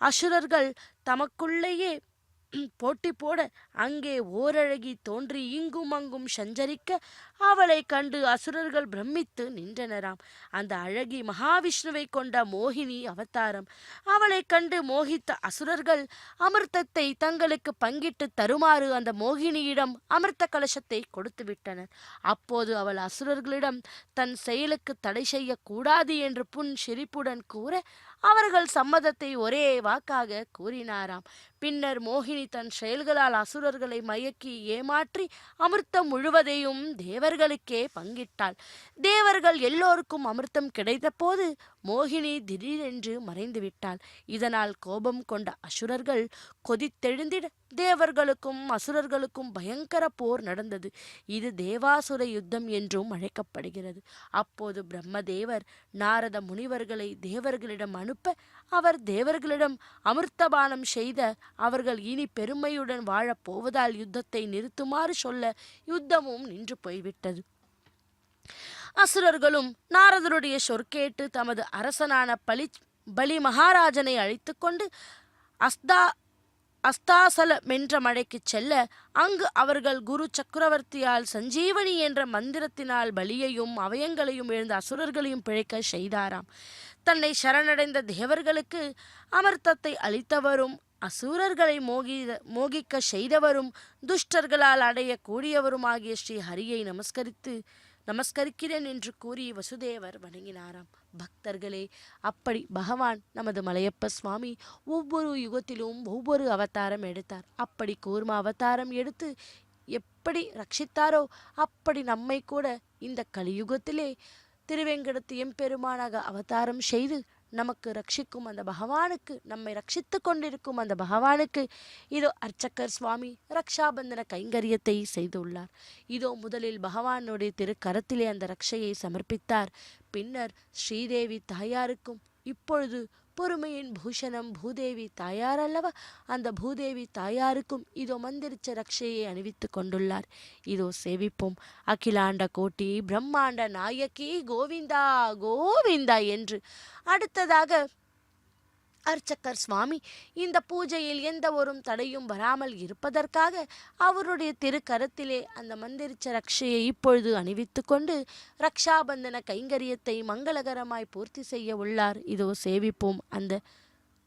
அசுரர்கள் தமக்குள்ளேயே போட்டி போட அங்கே ஓரழகி தோன்றி இங்கும் அங்கும் சஞ்சரிக்க அவளை கண்டு அசுரர்கள் பிரமித்து நின்றனராம். அந்த அழகி மகாவிஷ்ணுவை கொண்ட மோகினி அவதாரம். அவளை கண்டு மோகித்த அசுரர்கள் அமிர்தத்தை தங்களுக்கு பங்கிட்டு தருமாறு அந்த மோகினியிடம் அமிர்த கலசத்தை கொடுத்து விட்டனர். அப்போது அவள் அசுரர்களிடம் தன் செயலுக்கு தடை செய்யக்கூடாது என்று சிரிப்புடன் கூற அவர்கள் சம்மதத்தை ஒரே வாக்காக கூறினாராம். பின்னர் மோகினி தன் செயல்களால் அசுரர்களை மயக்கி ஏமாற்றி அமிர்தம் முழுவதையும் தேவர்களுக்கே பங்கிட்டாள். தேவர்கள் எல்லோருக்கும் அமிர்தம் கிடைத்த போது மோகினி திடீரென்று மறைந்துவிட்டாள். இதனால் கோபம் கொண்ட அசுரர்கள் கொதித்தெழுந்திட தேவர்களுக்கும் அசுரர்களுக்கும் பயங்கர போர் நடந்தது. இது தேவாசுர யுத்தம் என்றும் அழைக்கப்படுகிறது. அப்போது பிரம்மதேவர் நாரத முனிவர்களை தேவர்களிடம் அனுப்ப அவர் தேவர்களிடம் அமிர்தபானம் செய்த அவர்கள் இனி பெருமையுடன் வாழப்போவதால் யுத்தத்தை நிறுத்துமாறு சொல்ல யுத்தமும் நின்று போய்விட்டது. அசுரர்களும் நாரதருடைய சொற்கேட்டு தமது அரசனான பலி மகாராஜனை அழைத்து கொண்டு அஸ்தாசலமென்ற மலைக்கு செல்ல அங்கு அவர்கள் குரு சக்கரவர்த்தியால் சஞ்சீவனி என்ற மந்திரத்தினால் பலியையும் அவயங்களையும் எழுந்த அசுரர்களையும் பிழைக்க செய்தாராம். தன்னை சரணடைந்த தேவர்களுக்கு அமிர்தத்தை அளித்தவரும் அசுரர்களை மோகிக்க செய்தவரும் துஷ்டர்களால் அடையக்கூடியவருமாகிய ஸ்ரீ ஹரியை நமஸ்கரிக்கிறேன் என்று கூறி வசுதேவர் வணங்கினாராம். பக்தர்களே, அப்படி பகவான் நமது மலையப்ப சுவாமி ஒவ்வொரு யுகத்திலும் ஒவ்வொரு அவதாரம் எடுத்தார். அப்படி கூர்ம அவதாரம் எடுத்து எப்படி ரட்சித்தாரோ அப்படி நம்மை கூட இந்த கலியுகத்திலே திருவேங்கடத்து எம்பெருமானாக அவதாரம் செய்து நமக்கு ரட்சிக்கும் அந்த பகவானுக்கு, நம்மை ரட்சித்து கொண்டிருக்கும் அந்த பகவானுக்கு இதோ அர்ச்சகர் சுவாமி ரக்ஷாபந்தன கைங்கரியத்தை செய்துள்ளார். இதோ முதலில் பகவானுடைய திருக்கரத்திலே அந்த ரக்ஷையை சமர்ப்பித்தார். பின்னர் ஸ்ரீதேவி தாயாருக்கும் இப்பொழுது பொறுமையின் பூஷணம் பூதேவி தாயார் அல்லவா, அந்த பூதேவி தாயாருக்கும் இதோ மந்திரிச்ச ரக்ஷையை அணிவித்து கொண்டுள்ளார். இதோ சேவிப்போம். அகிலாண்ட கோட்டி பிரம்மாண்ட நாயகி கோவிந்தா கோவிந்தா என்று. அடுத்ததாக அர்ச்சகர் சுவாமி இந்த பூஜையில் எந்த ஒரு தடையும் வராமல் இருப்பதற்காக அவருடைய திருக்கரத்திலே அந்த மந்திரிச்ச ரக்ஷையை இப்பொழுது அணிவித்து கொண்டு ரக்ஷாபந்தன கைங்கரியத்தை மங்களகரமாய் பூர்த்தி செய்ய உள்ளார். இதோ சேவிப்போம் அந்த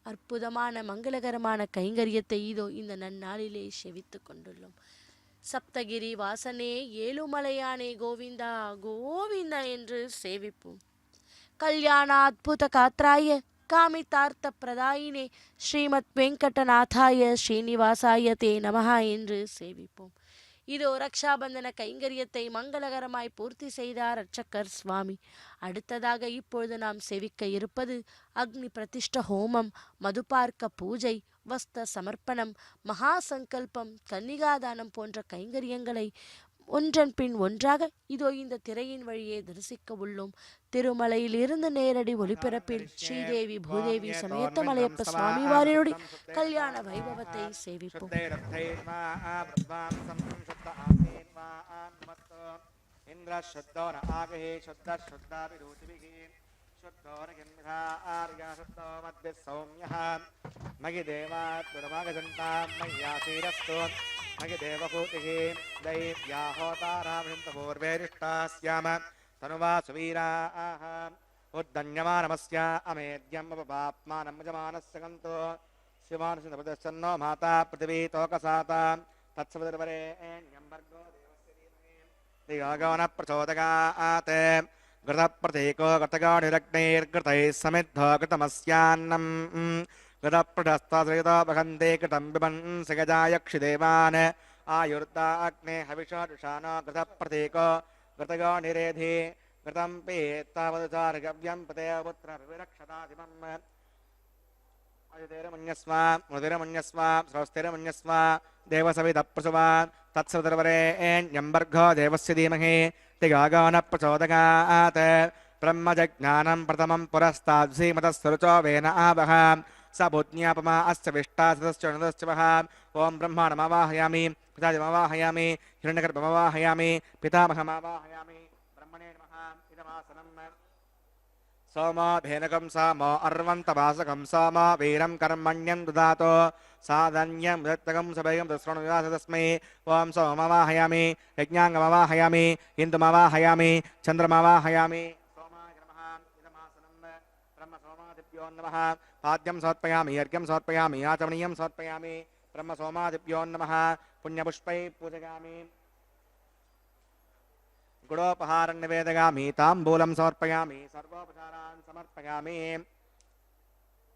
அற்புதமான மங்களகரமான கைங்கரியத்தை. இதோ இந்த நன்னாளிலே செவித்து கொண்டுள்ளோம். சப்தகிரி வாசனே ஏழுமலையானே கோவிந்தா கோவிந்தா என்று சேவிப்போம். கல்யாண அத்புத காத்ராய காமிதார்த்த பிரதாயினே ஸ்ரீமத் வெங்கடநாதாய ஸ்ரீனிவாசாய தே நமஹ என்று சேவிப்போம். இதோ ரக்ஷாபந்தன கைங்கரியத்தை மங்களகரமாய் பூர்த்தி செய்தார் அர்ச்சகர் சுவாமி. அடுத்ததாக இப்பொழுது நாம் சேவிக்க இருப்பது அக்னி பிரதிஷ்ட ஹோமம், மதுபார்க்க பூஜை, வஸ்த சமர்ப்பணம், மகா சங்கல்பம், கன்னிகாதானம் போன்ற கைங்கரியங்களை ஒன்றன் பின் ஒன்றாக இதோ இந்த திரையின் வழியே தரிசிக்க உள்ளோம். திருமலையிலிருந்து நேரடி ஒளிபரப்பில் ஸ்ரீதேவி பூதேவி சமேத மலையப்ப சுவாமி வாரினுடைய கல்யாண வைபவத்தை சேவிப்போம். मयि देवात्पुरमागजन्तां मय्यासीरस्तु मयि देवभूतिः दैव्या होतारामृन्तपूर्वेरिष्टा स्याम तनुवा सुवीराः उद्दन्यमानमस्य अमेद्यमपपाप्मानं यजमानस्य गन्तो शिवानुसन्दप्रदश्चन्नो माता पृथिवी तोकसाता तत्सवितुर्वरेण्यं भर्गो देवस्य धीमहि धियो न प्रचोदयात् घृतप्रतीको घृतगाढिरग्नैर्घृतैः समिद्धो घृतमस्यान्नम् गतप्रशस्ताश्रितो वहन्ते कृतं पिबन् सगजायक्षिदेवान् आयुर्दाग्ने हविषादुषानो घृतप्रतीको घृतगाढिरेधि घृतं पीत्तावदुचार्गव्यं पते पुत्रविरक्षताधिमम् अदितिरमन्यस्व स्रवस्तिरमन्यस्व देवसवितप्रसुवा तत्सवितुर्वरेण्यं भर्गो देवस्य धीमहि धियो न प्रचोदयात् ब्रह्मजज्ञानं प्रथमं पुरस्ताद्सीमतस्सरुचो वेन आवह स भूज्ञापमा अस्य विष्टासतश्च वः ॐ ब्रह्माणमावाहयामि पितामवाहयामि हिरण्यगर्भमवाहयामि पितामहमावाहयामि ब्रह्मणे नमः इदमासनम् सोमो भेनकं सामो अर्वन्तवासकं सोमो वीरं कर्मण्यं ददातो साधन्यं दत्तकं सभयं दस्रणुवास तस्मै ॐ सोमवाहयामि यज्ञाङ्गमवाहयामि इन्दुमवाहयामि चन्द्रमवाहयामि सोमाय नमः इदमासनम् ब्रह्मसोमादिभ्यो नमः पाद्यं समर्पयामि अर्घ्यं समर्पयामि आचमनीयं समर्पयामि ब्रह्मसोमादिभ्यो नमः पुण्यपुष्पैः पूजयामि गुडोपहारं निवेदयामि ताम्बूलं समर्पयामि सर्वोपचारान् समर्पयामि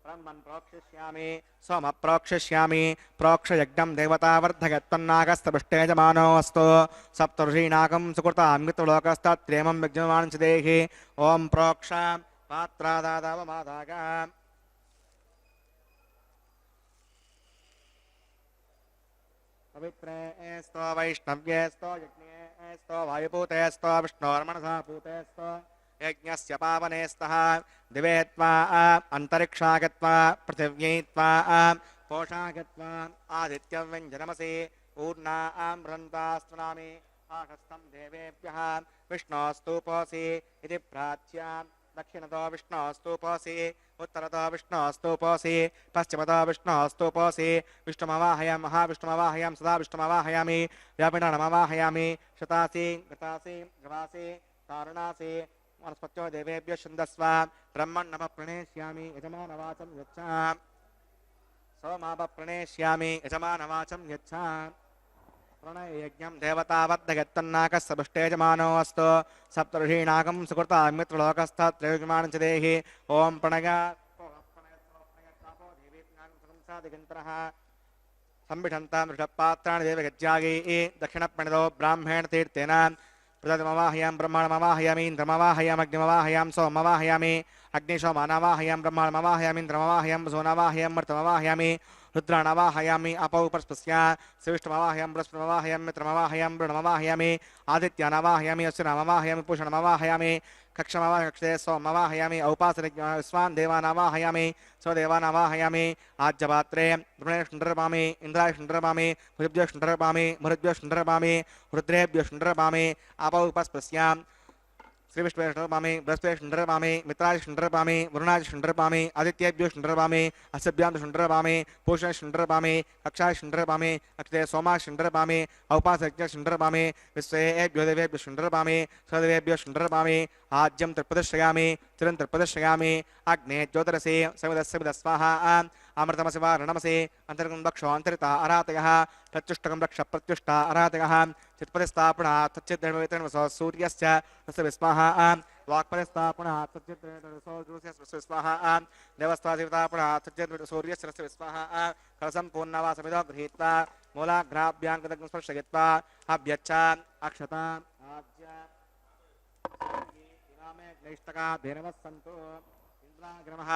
ब्रह्मन् प्रोक्षिष्यामि सोम प्रोक्षिष्यामि प्रोक्षयज्ञं देवतावर्धकत्वन्नागस्तपृष्टेजमानोऽस्तु सप्तऋषीणाकं सुकृतां मित्रलोकस्तत्रेमं विज्ञमानं च देहि ॐ प्रोक्ष पात्रादादावमादाग पवित्रेस्तो वैष्णव्येस्तो यज्ञेस्तो वायुपूतेस्तो विष्णोर्मनसा पूतेस्तो यज्ञस्य पावने स्तः दिवे त्वा अन्तरिक्षागत्वा पृथिव्यै त्वा पोषागत्वा आदित्यं व्यञ्जनमसि ऊर्णां बृहन्तास्त्वनामि आकस्तं देवेभ्यः विष्णोस्तूपोऽसि इति प्राच्या दक्षिणतो विष्णोस्तूपोऽसि उत्तरतो विष्णोस्तूपोऽसि पश्चिमतो विष्णोस्तूपोऽसि विष्णुमवाहयामि महाविष्णुमवाहयामि सदा विष्णुमवाहयामि व्यापिणमवाहयामि शतासि गतासि गवासि तारुणासि वनस्पत्यो देवेभ्यो छन्दस्व ब्रह्मण्णम प्रणेष्यामि यजमानवाचं यच्छ सोमाप प्रणेष्यामि यजमानवाचं यच्छ प्रणययज्ञं देवतावद्धगत्तन्नाकस्सपुष्टेजमानोऽस्तु सप्तऋषीणाकं सुकृतां मित्रलोकस्थत्रयोजमानं च देहि ॐ प्रणय दिगन्तरः संविठन्तां ऋषपात्राणि देवगज्जायै दक्षिणप्रणितो ब्राह्मणतीर्थेन प्रजातिमवाहयामि ब्रह्माणमवाहयामि इन्द्रमवाहयामि अग्निमवाहयामि सोममवाहयामि अग्निशोमानवाहयामि ब्रह्माणमवाहयामि इन्द्रमवाहयामि वसुनवाहयामि मर्तमवाहयामि रुद्राणवाहयामि अपौपस्पस्या श्रेष्ठमवाहयामि बृहस्पतिमवाहयामि मित्रमवाहयामि वरुणमवाहयामि आदित्यानवाहयामि अश्विनामवाहयामि पूषणमवाहयामि कक्षमवाहक्षे सोमवाहयामि औपासनिस्वान् देवानावाहयामि स्वदेवानावाहयामि आज्यपात्रे द्रुणेष्णरपामि इन्द्रायष्णरपामि भुजभ्यष्णरपामि मरुद्भ्यष्णरपामि रुद्रेभ्यष्णरपामि अपौपस्पस्यां श्रीविष्णुष्णरपामि बृहस्पतिष्णरपामि मित्रायष्णरपामि वरुणायष्णरपामि आदित्येभ्योष्णरपामि अस्यभ्यां शुण्डरपामि पूषणष्णरपामि कक्षायष्णरपामि अक्षते सोमाष्णरपामि औपासज्ञष्णरपामि विश्वेभ्यो देवेभ्यो शुण्डरपामि स्वदेवेभ्यो शुण्डरपामि आज्यं तत्प्रदर्शयामि चिरं तत्प्रदर्शयामि अग्ने ज्योतिरसि सविदः स्वाहा अमृतमसि वा रणमसि अन्तर्गं रक्षो अन्तरिता अरातयः प्रत्युष्टकं रक्ष प्रत्युष्टा अरातयः चित्पतिस्थापना तच्चिद्रवितरणसो सूर्यस्य तस्य विस्महा वाक्पतिस्थापना तच्चिद्रवितरणसो सूर्यस्य विस्महा देवस्तादिवतापना तच्चिद्रवितरणसो सूर्यस्य तस्य विस्महा कलशं पूर्णवा समिदो गृहीत्वा मूलाग्राभ्याङ्कदग्नं स्पर्शयित्वा अभ्यच्छ अक्षता आज्य इमामे नैष्टका भेनवः सन्तु नमः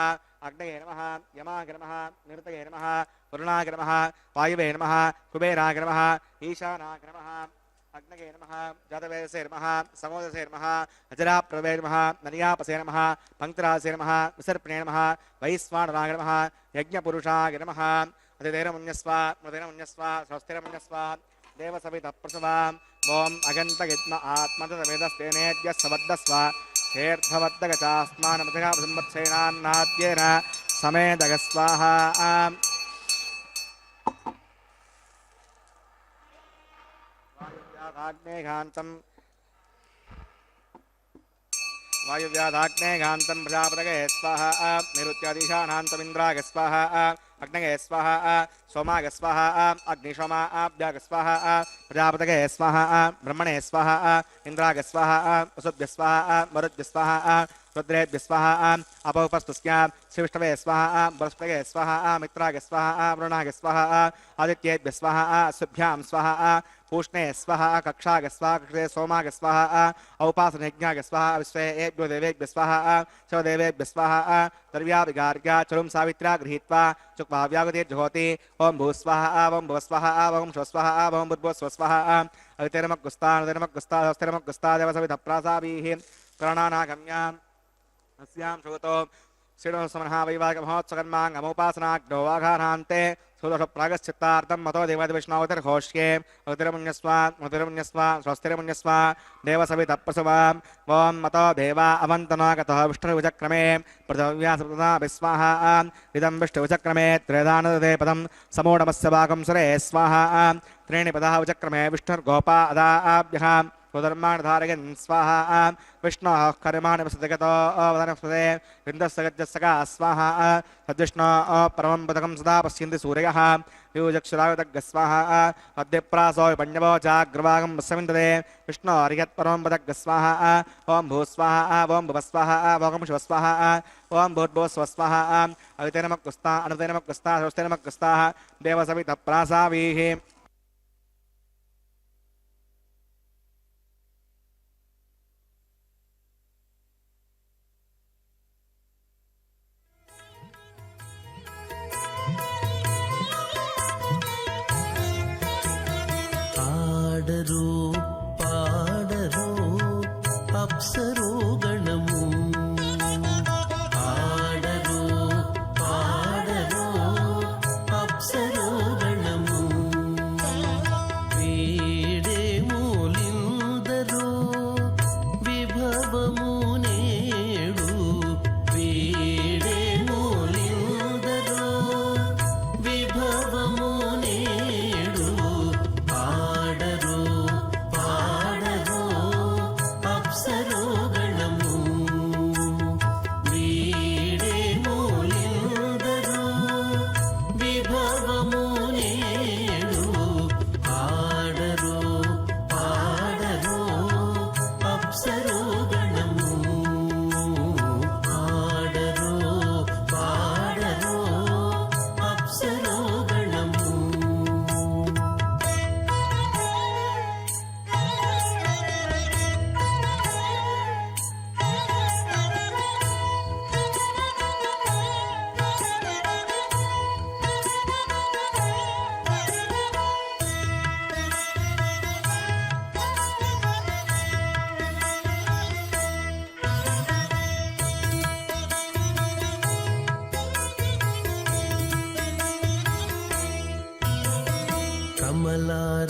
अग्नये नमः यमाय नमः निरतये नमः वरुणाय नमः वायुवे नमः कुबेराय नमः ईशानाय नमः अग्नये नमः जातवेदसे नमः समोदसे नमः अजराप्रवे नमः ननियापसे नमः पङ्क्तिरासे नमः विसर्पणे नमः वैश्वानराय नमः यज्ञपुरुषाय नमः अतिथेरमुन्यस्व मृतेरमुन्यस्व स्वस्तिरमुन्यस्व देवसवितः प्रसवा ॐ अगन्तयत्न आत्मतवेदस्तेनेद्य सवद्दस्व तीर्थवद्दगचास्मानमतिगा संवत्सेनान्नाद्येन समेदगस्वाहा वायुव्याधाग्नेघान्तं प्रजापतये स्वाहा निरुत्यादिशानान्तमिन्द्राय स्वाहा अग्नये स्वाहा सोमाय स्वाहा अग्निशोमाभ्याय स्वाहा प्रजापतये स्वाहा ब्रह्मणे स्वाहा इन्द्राय स्वाहा वसुभ्यः स्वाहा मरुद्भ्यः स्वाहा रुद्रेभ्यः स्वाहा अपौपस्पस्यां श्रीविष्णवे स्वाहा बृहस्पतये स्वाहा मित्राय स्वाहा वरुणाय स्वाहा आदित्येभ्यः स्वाहा अश्विभ्यां स्वाहा पूष्णे स्वाहा कक्षाय स्वाहा कक्षे सोमाय स्वाहा औपासनयज्ञाय स्वाहा विश्वेभ्यो देवेभ्यः स्वाहा स्वदेवेभ्यः स्वाहा द्रव्याभिगार्या चरुं सावित्र्या गृहीत्वा चुक्वाव्यागतिर्जुहोति ओं भूस्वाहा ओं भुवस्वाहा ओं स्वस्वाहा ओं भूर्भुवस्वस्वाहा अवितिरमग्गुस्ता स्वस्तिरमग्गुस्ता देवसवितः प्रासाभिः प्राणानागम्याम् अस्यां श्रुतो श्रीणोसमनः वैवाहिकमहोत्सकर्माङ्गमोपासनाग्नो वाघारान्ते सुदोषप्रागश्चित्तार्थं मतो देवादिविष्णोतिर्घोष्ये अतिरमुन्यस्व स्वस्तिरमुन्यस्व देवसवितः प्रसवाम् ॐ मतो देवा अवन्तनागतः विष्णुविचक्रमे पृथिव्या विस्वाहा इदं विष्णुविचक्रमे त्रेधानदे पदं समूढमस्य वाकं सुरे स्वाहा त्रीणि पदः विचक्रमे विष्णुर्गोपा अदाभ्यः स्वधर्मान् धारयन् स्वाहा विष्णोः कर्माणि वसतिगतो वदनस्पते विन्दस्सगज्जस्सका स्वाहा तद्विष्णो परमं पदकं सदा पश्यन्ति सूर्यः युजक्षुरायुतग्गः स्वाहा अद्यप्रासो विपण्यवो चाग्रवागं वस्समिन्दते विष्णो हरियत्परमं पदग्गः स्वाहा ॐ भूस्वाहा ॐ भुवस्वाहा ॐ शिवस्वाहा ॐ भूर्भुवस्वस्वाहा अवितेनमग्गुस्ता अनुतेनमग्गुस्ता स्वस्तेनमग्गुस्ताः देवसवितः प्रासावीः పాడరు పాడరు అప్సరో గణము పాడరు పాడరు అప్సరో గణము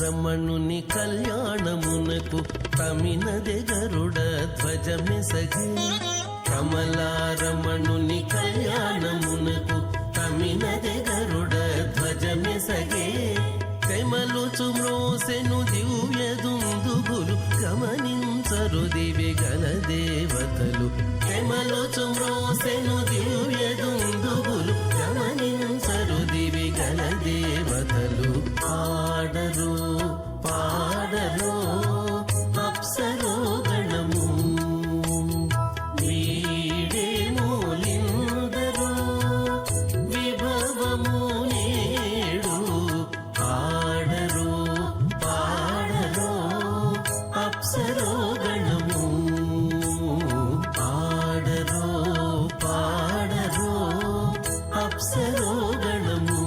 రమణుని కళ్యాణమునకు తమినదే గరుడ ధ్వజమెసగే కమలారమణుని కళ్యాణమునకు తమినదే గరుడ ధ్వజమెసగే తెమలుచు మ్రోసెను దివ్య దుందుగులు గమనించరు దివి గల దేవతలు తెమలుచు మ్రోసెను దివ్య దుందుగులు గమనించరు దివి గల దేవతలు ఆడరు పాడరు అప్సరో గణము వీడేమోలిందరు విభవము నేడు ఆడరు పాడరు అప్సరో గణము ఆడరు పాడరు అప్సరో గణము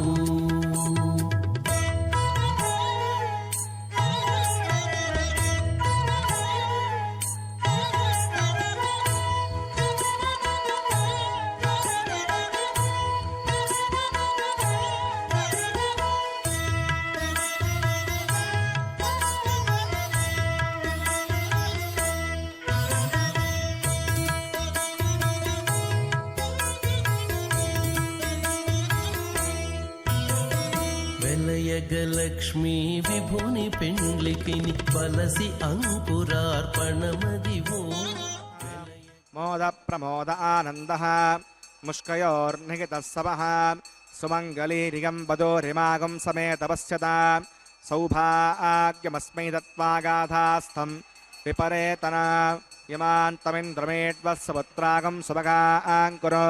వెలయగలక్ష్మీ విభుని పెండ్లికిని బలసి అంకురార్పణమదివో మోద ప్రమోద ఆనంద ముష్కయోర్నిహితः సమః సుమంగళీరిగంబదోరిమాగం సమేతపశ్యత సౌభాగ్యమస్మై దత్వాగాధాస్థం విపరేతన ఇమాంతమింద్రమేడ్వస్సపుత్రాగం సుభగాంకురో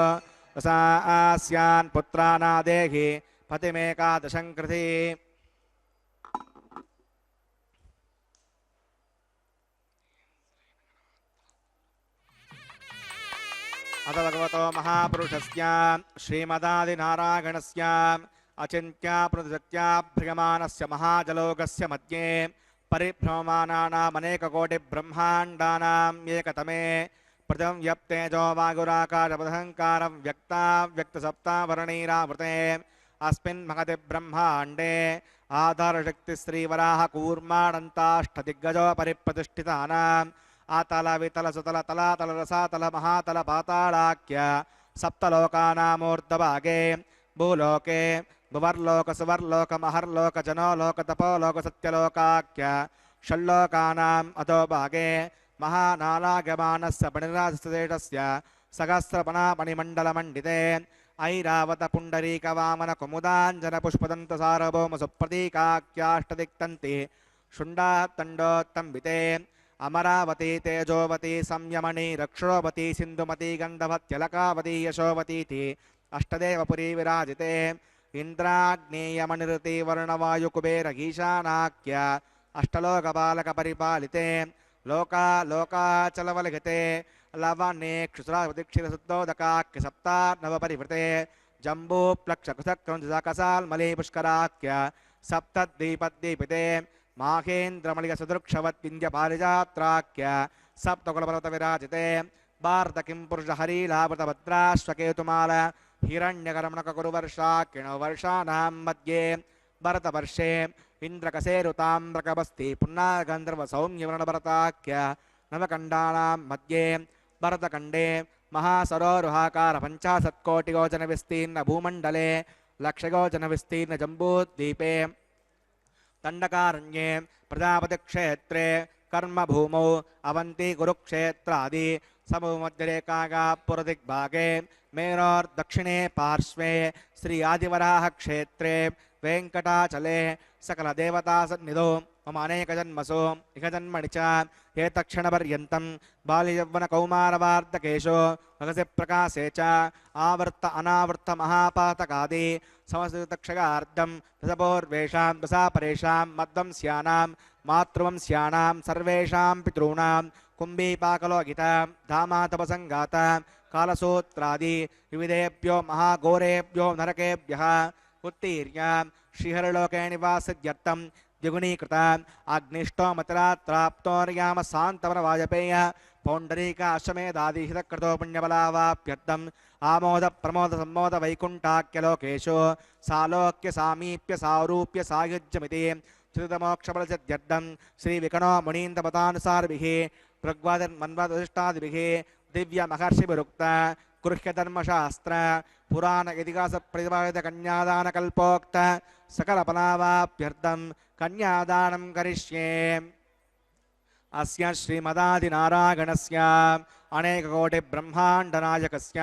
రసాస్యాన్ పుత్రానాదేహి పతిమేకాదశం కృతి అత భగవతో మహాపురుషస్య శ్రీమదాదినారాయణస్య అచింత్యాప్రతిశత్యాభ్రియమానస్య మహాజలోకస్య మధ్యే పరిభ్రమమానానామనేకకోటిబ్రహ్మాండానాం ఏకతమే ప్రథం వ్యప్తేజో వాగురాకారపదహంకారం వ్యక్తావ్యక్తసప్తావరణీరావృతే అస్మిన్ మహతి బ్రహ్మాండే ఆధారశక్తిశ్రీవరాహ కూర్మాణంతాష్టదిగ్గజో పరిప్రతిష్ఠితానాం ఆతల వితల సుతల తలాతల రసాతల మహాతల పాతాళాఖ్య సప్తలోకానామూర్ధభాగే భూలోకే భువర్లోక సువర్లోక మహర్లోక జనోలోక తపోలోక సత్యలోకాఖ్య షల్లోకానాం అధోభాగే మహానాలాగమానస్య పణిరాజస్తేజస్య సహస్రపణామణిమండలమండితే ఐరావత పుండరీక వామన కుముదాంజన పుష్పదంత సారభౌమ సుప్రతీకాఖ్యాష్టదిక్తంతి శుండాతండోత్తంబితే అమరావతి తేజోవతి సంయమణి రక్షోవతి సింధుమతి గంధవత్యలకావతి యశోవతీతి అష్టదేవపురీ విరాజితే ఇంద్రాగ్నేయమనిరుతి వర్ణవాయుకుబేర ఈశానాఖ్య అష్టలోకపాలక పరిపాలితే లోకాచలవలిగితే లవణే క్షుద్రాక్షిరశుద్ధోదకాఖ్య సప్తార్ణవపరివృతే జంబూప్లక్షకుశక్రంజకసాల్మలీ పుష్కరాఖ్య సప్తద్వీపద్వీపితే మాహేంద్రమళిగసుదృక్షవద్వింధ్యపారిజాత్రాఖ్య సప్తకులపర్వత విరాజితే భారతకిం పురుష హరీలాభృతభద్రాశ్వకేతుమాల హిరణ్యకరమణకకురువర్షాకిణో వర్షానాం మధ్యే భరతవర్షే ఇంద్రకసేరుతామ్రకబస్తి పున్నాగంధర్వ సౌమ్యవర్ణభరతాఖ్య నవకండానాం మధ్యే భరతఖండే మహాసరోరుహాకార పంచాశత్కోటిగోచన విస్తీర్ణ భూమండలే లక్షగోచన విస్తీర్ణ జంబూద్వీపే దండకారణ్యే ప్రజాపతిక్షేత్రే కర్మభూమౌ అవంతి కురుక్షేత్రాది సమూమధ్యరేఖాగా పురదిగ్భాగే మేరోర్దక్షిణే పార్శ్వే శ్రీ ఆదివరాహ క్షేత్రే వెంకటాచలే సకల దేవతాసన్నిధో మమ అనేకజన్మసో ఇహ జన్మణి చ ఏతక్షణపర్యంతం బాల్యయౌవన కౌమారవార్ధకేషు భగసి ప్రకాశే చ ఆవర్త అనావర్త మహాపాతకాది సమస్తక్షగార్థం దశపూర్వేషాం దశాపరేషాం మధ్వంస్యానాం మాతృవంస్యానాం సర్వేషాం పితॄణాం కుంభీపాకలోకిత ధామాతపసంగాత కాలసూత్రాది వివిధేభ్యో మహాఘోరేభ్యో నరకేభ్యః ఉత్తీర్య శ్రీహరిలోకే నివాసిత్యర్థం ద్విగుణీకృత అగ్నిష్టోమతిరాత్రాప్తోర్యామ శాంతవర వాజపేయ పౌండరీక అశ్వమేధాదిహితకృతో పుణ్యబలావాప్యర్థం ఆమోద ప్రమోద సంమోద వైకుంఠాఖ్యలోకేషు సాలోక్య సామీప్య సారూప్య సాయుజ్యమితి चितमोक्षफलसिद्ध्यर्थं श्रीविकणो मुनीन्द्रमतानुसारिभिः भृग्वादन्मन्वदधिष्ठादिभिः दिव्यमहर्षिभिरुक्त गृह्यधर्मशास्त्र पुराण इतिहासप्रतिपादितकन्यादानकल्पोक्त सकलफलावाप्यर्थं कन्यादानं करिष्ये। अस्य श्रीमदादिनारायणस्य अनेककोटिब्रह्माण्डनायकस्य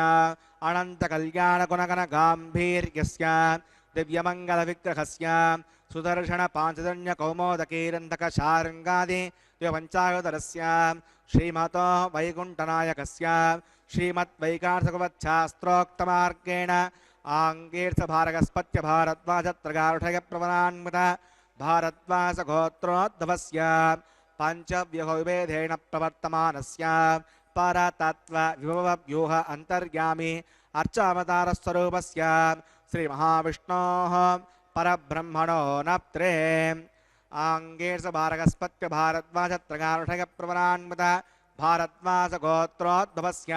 अनन्तकल्याणगुणगणगाम्भीर्यस्य दिव्यमङ्गलविग्रहस्य सुदर्शनपाञ्चजन्यकौमोदकीरन्तकशार्ङ्गादि द्विपञ्चायुधरस्य श्रीमतो वैकुण्ठनायकस्य श्रीमद्वैकार्षकुवच्छास्त्रोक्तमार्गेण आङ्गीर्थभारगस्पत्य भारद्वाजत्रगारुषयप्रवरान्वित भारद्वासगोत्रोद्भवस्य पञ्चव्यूहविभेदेन प्रवर्तमानस्य परतत्त्वविभवव्यूह अन्तर्यामि अर्चावतारस्वरूपस्य श्रीमहाविष्णोः परब्रह्मणो नप्त्रे आङ्गीर्षभारगस्पत्य भारद्वाजत्रगारुषयप्रवरान्वित भारद्वासगोत्रोद्भवस्य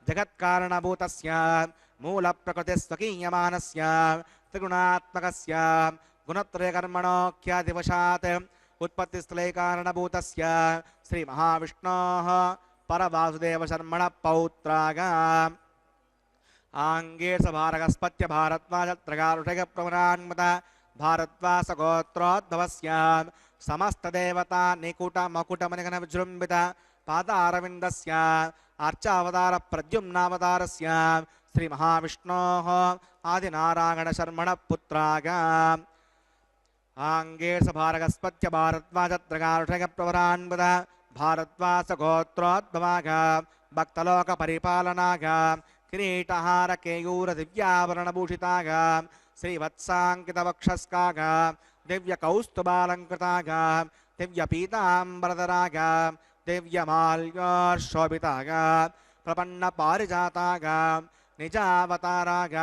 जगत्कारणभूतस्य मूलप्रकृतिस्वकीयमानस्य त्रिगुणात्मकस्य गुणत्रयकर्मणोऽख्यादिवशात् उत्पत्तिस्थले कारणभूतस्य श्रीमहाविष्णोः परवासुदेवशर्मणः पौत्राग आङ्गीर्षभारगस्पत्य भारद्वाजत्रगारुषयप्रवरान्वित भारद्वासगोत्रोद्भवस्य समस्तदेवता निकुटमकुटमनिघनविजृम्भित पादारविन्दस्य अर्चावतारप्रद्युम्नावतारस्य श्रीमहाविष्णोः आदिनारायणशर्मणः पुत्राग आङ्गीर्षभारगस्पत्य भारद्वाजत्रगारुषयप्रवरान्वित भारद्वासगोत्रोद्भवाग भक्तलोकपरिपालनाग किरीटहारकेयूरदिव्याभरणभूषिताग श्रीवत्साङ्कितवक्षस्काग दिव्यकौस्तुभालङ्कृताग दिव्यपीताम्बरधराग दिव्यमाल्योर्शोभिताग प्रपन्नपारिजाताग निजावताराग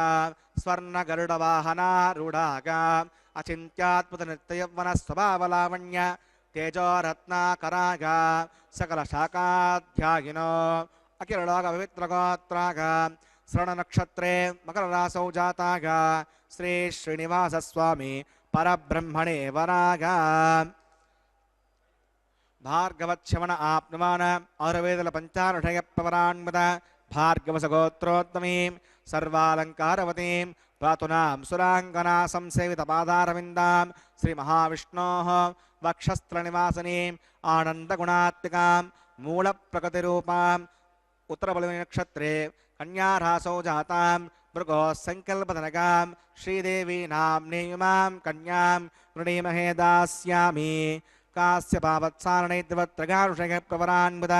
स्वर्णगरुडवाहनारूढाग अचिन्त्याद्भुतनित्ययौवनस्वभावलावण्य तेजोरत्नाकराग सकलशाखाध्यायिनो अखिललोकपवित्रगोत्राग श्रवणनक्षत्रे मकररासौ जाताग श्री श्रीनिवासस्वामी परब्रह्मणे वराग भार्गवच्छमन आप्नुमान औरवेदल पञ्चारुषयप्रवरान्वित भार्गवसगोत्रोत्तमीं सर्वालङ्कारवतीं पातुनां सुराङ्गना संसेवितपादारविन्दां श्रीमहाविष्णोः वक्षस्त्रनिवासिनीम् आनन्दगुणात्मिकां मूलप्रकृतिरूपाम् उत्तरबलनक्षत्रे कन्यारासौ जातां मृगोः सङ्कल्पधनकां श्रीदेवी नाम्नीयुमां कन्यां वृणीमहे दास्यामि कास्यपावत्सारणैर्द्विवत्रगारुषयप्रवरान्वित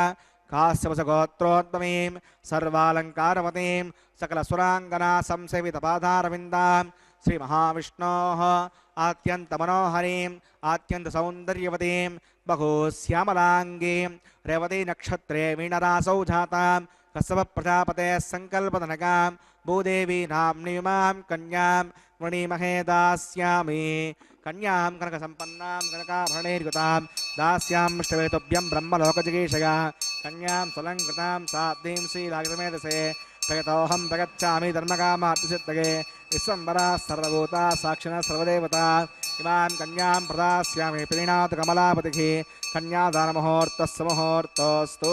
कास्यवसगोत्रोद्भवीं सर्वालङ्कारवतीं सकलसुराङ्गना संसेवितपादारविन्दां श्रीमहाविष्णोः आत्यन्तमनोहरीं आत्यन्तसौन्दर्यवतीं बहुश्यामलाङ्गीं रेवतीनक्षत्रे मीनरासौ जातां कश्यपप्रजापतेः सङ्कल्पधनकां भूदेवी नाम्नीयुमां कन्यां वृणीमहे दास्यामि कन्यां कनकसम्पन्नां कनकाभरणैर्युतां दास्यामष्टवेतुभ्यं ब्रह्मलोकजिगीषया कन्यां सुलङ्कृतां साध्वीं श्रीरागसमेधसे प्रगतोऽहं प्रगच्छामि धर्मकामार्थिसिद्धये विश्वम्बरा सर्वभूता साक्षिणः सर्वदेवता इमां कन्यां प्रदास्यामि प्रीणातु कमलापतिः कन्यादानमुहूर्तस्य मुहूर्तोऽस्तु।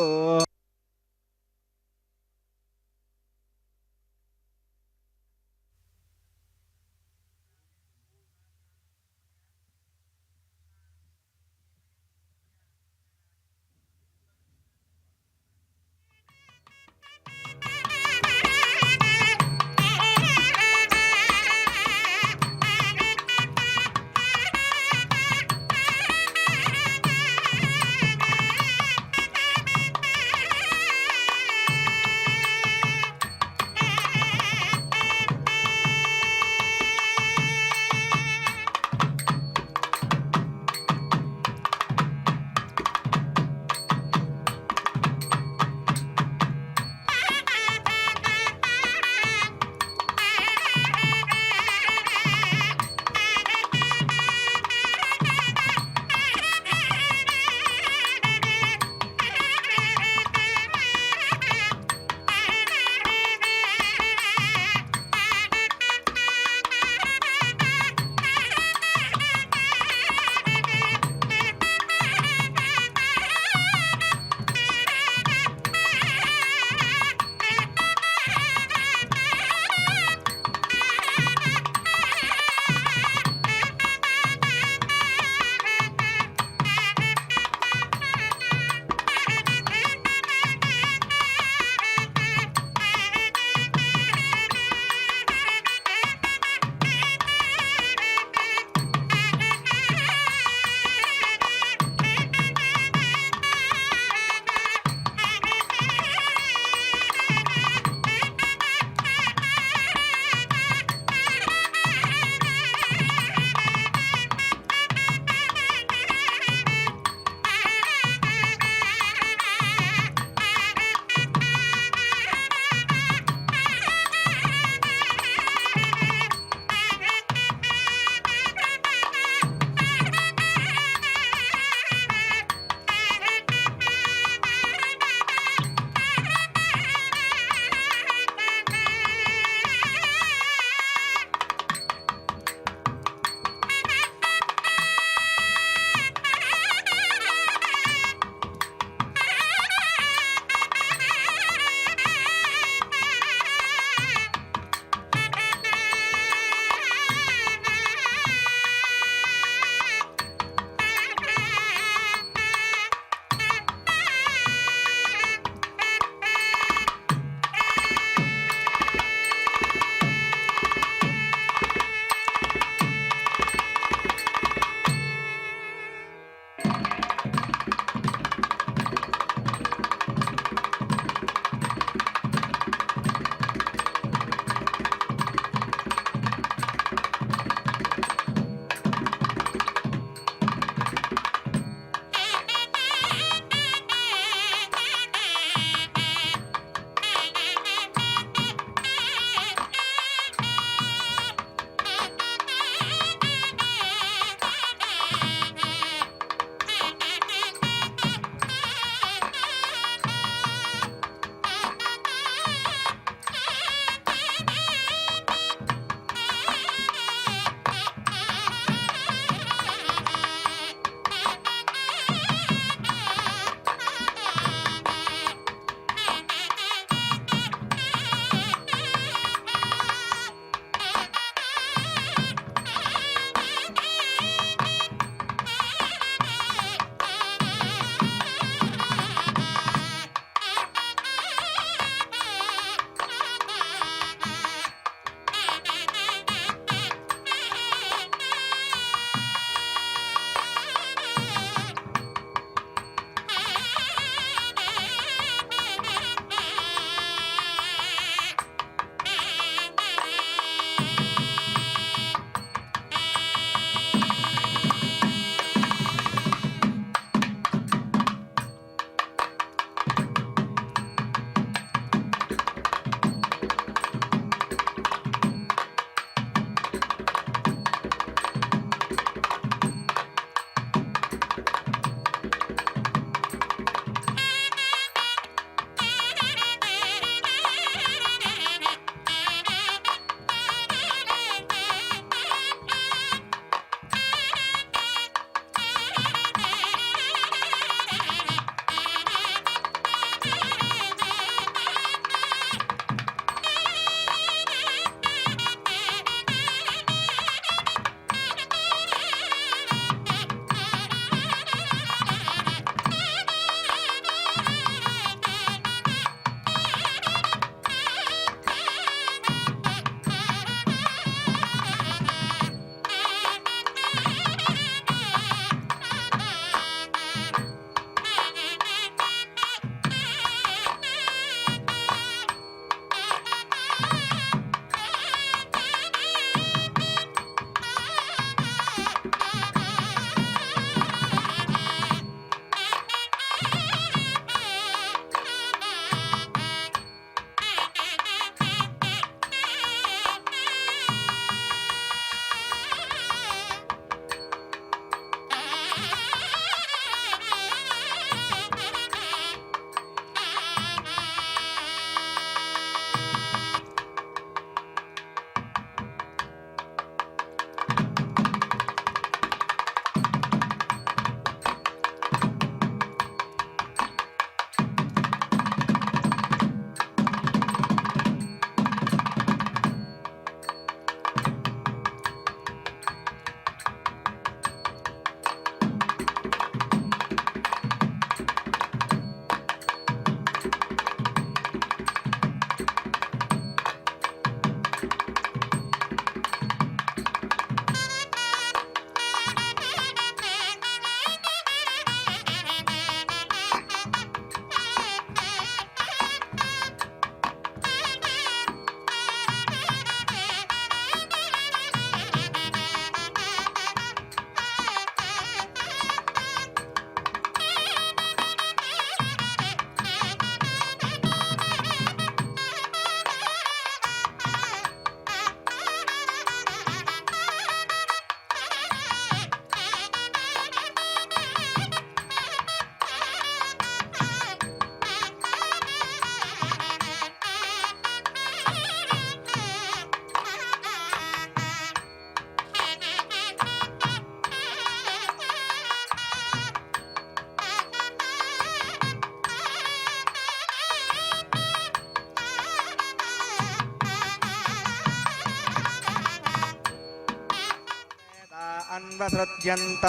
अन्वसृज्यन्त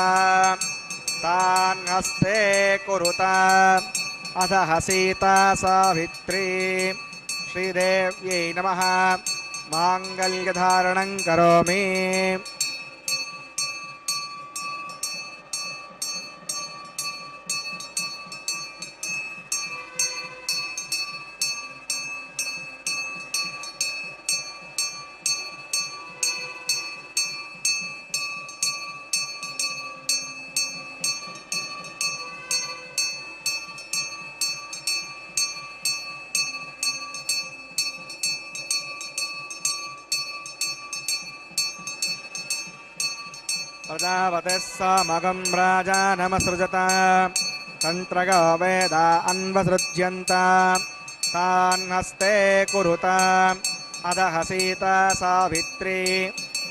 तान् हस्ते कुरुत अथ सीता सावित्री श्रीदेव्यै नमः माङ्गल्यधारणं करोमि प्रजापतिः सामगं राजा नमसृजत तन्त्रगो वेद अन्वसृज्यन्त तान् हस्ते कुरुत अधः सीता सावित्री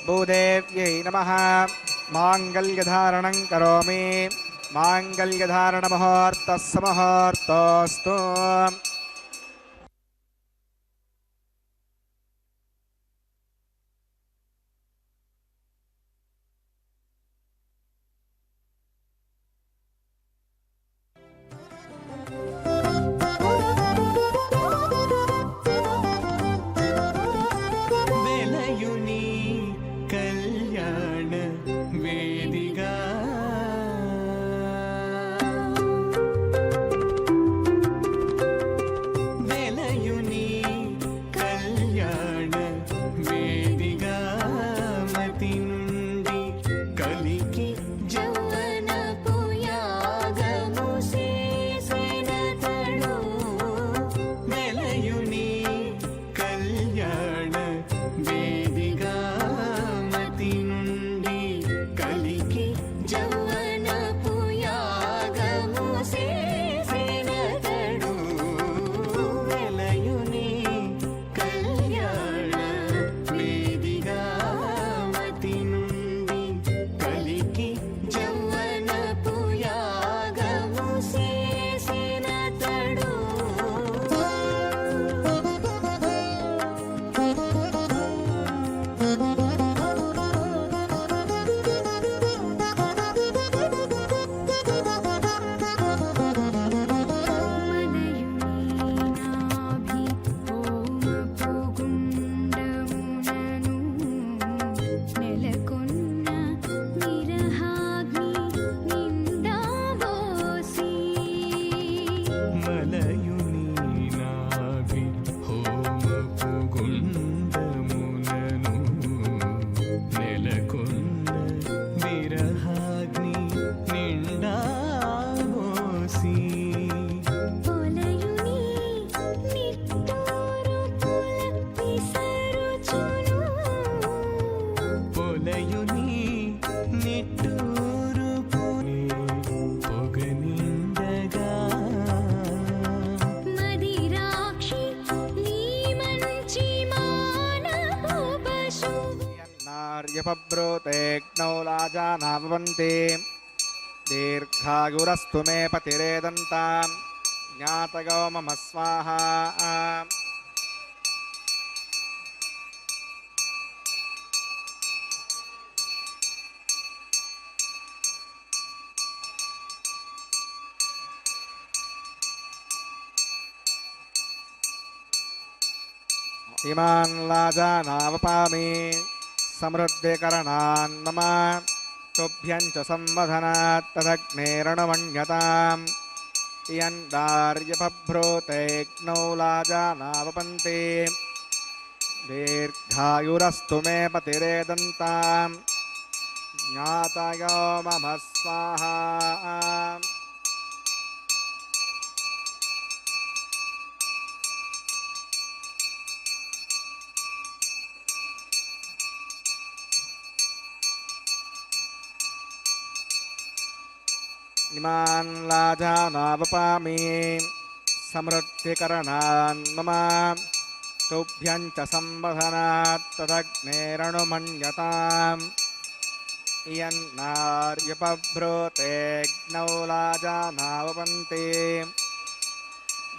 भूदेव्यै नमः माङ्गल्यधारणं करोमि माङ्गल्यधारणमुहूर्तः सममुहूर्तोऽस्तु వెలయుని కళ్యాణ వేదిగా వెలయుని కళ్యాణ వేదిగా మతి నుండి కలికి జౌవనపు యాగము చేసినతడు వెలయుని కళ్యాణ వేదిగా మతి నుండి కలికి జౌవనపు యాగము చేసినతడు వెలయుని కళ్యాణ వేదిగా మతి నుండి కలికి జౌవనపు యాగము చేసినతడు మలయుని నాభి హోమపు గుండమునను నెలకొన్న విరహాగ్ని నిండా మోసి పొలయుని నిట్టూరు పొగనిండగా नार्यपब्रूतेऽग्नौ लाजानाभवन्ति दीर्घायुरस्तु मे पतिरेदन्तां ज्ञातगो मम स्वाहा इमान् लाजानावपामि समृद्धिकरणान् मम तुभ्यं च संवधनात् तदग्नेरणमन्यताम् इयन्दार्यपभ्रूतेऽग्नौ लाजानावपन्ति दीर्घायुरस्तु मे पतिरेदन्तां ज्ञातयो मम स्वाहा इमान् लाजानावपामि समृद्धिकरणान् मम तुभ्यं च संवधनात् तदग्नेरणुमन्यताम् इयन्नार्यपभ्रूतेऽग्नौ लाजानावपन्ति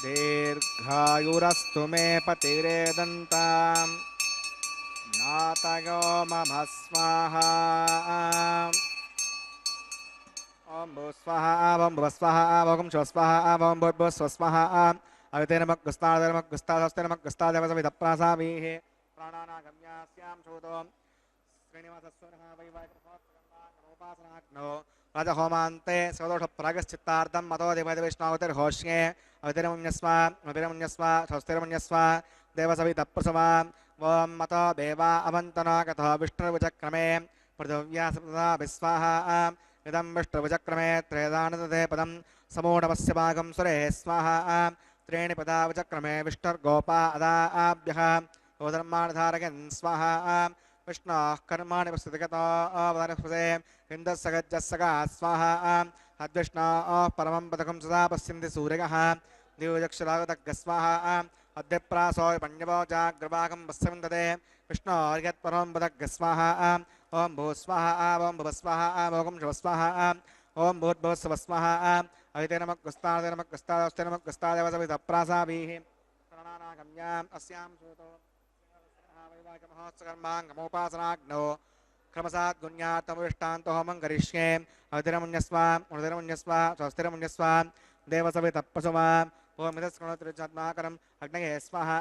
दीर्घायुरस्तु मे पतिरेदन्तां नातयो मम स्वाहा ओम भू स्वाहा ओम भुव स्वाहा ओम शो स्वाहा ओम भूर्भुव स्व स्वाहा अवितेनमग्गस्तादेवमग्गस्तादेवसविधप्रासावीः प्राणानागम्यास्यां शोतो श्रीनिवासस्वरः वैवाहिकोपासनाग्नो राजहोमान्ते सदोषप्रागश्चित्तार्थं मतोदिवैष्णवतिर्होष्ये अवितिरमुन्यस्व स्वस्तिरमुन्यस्व देवसविधप्रसवा ओम मतो देवा अवन्तनागतो विष्णुर्विचक्रमे पृथिव्या सप्तधा विस्वाहा इदं विष्णुविचक्रमे त्रेदानदते पदं समूढमस्य भागं सुरे स्वाहा त्रीणि पदा विचक्रमे विष्णुर्गोपा अदाभ्यः गोधर्माणधारयन् स्वाहा विष्णोः कर्माणि प्रस्तुतिगतो अवदनस्पदे इन्दस्सगज्जस्सगा स्वाहा अद्विष्णोः परमं पदकं सदा पश्यन्ति सूर्यः दिव्यचक्षुरागतग्गः स्वाहा अद्यप्रासोय पण्यवोजाग्रभागं पश्यन्तते विष्णोर्यत्परमं पदग्गः स्वाहा ओम भू स्वाहा ओम भुव स्वाहा ओम शव स्वाहा ओम भूर्भुव स्व स्वाहा अवितेनमग्गस्तादेवमग्गस्तादेवसविधप्रासावीः प्राणानागम्याम् अस्यां सूतो वैवाहिकमहोत्सकर्माङ्गमोपासनाग्नो क्रमसात् गुण्यात्तमविष्टान्तो होमं करिष्ये अवितिरमुन्यस्व स्वस्तिरमुन्यस्व देवसविधप्रसवा ओम इदस्कणोत्रिजन्माकरम् अग्नये स्वाहा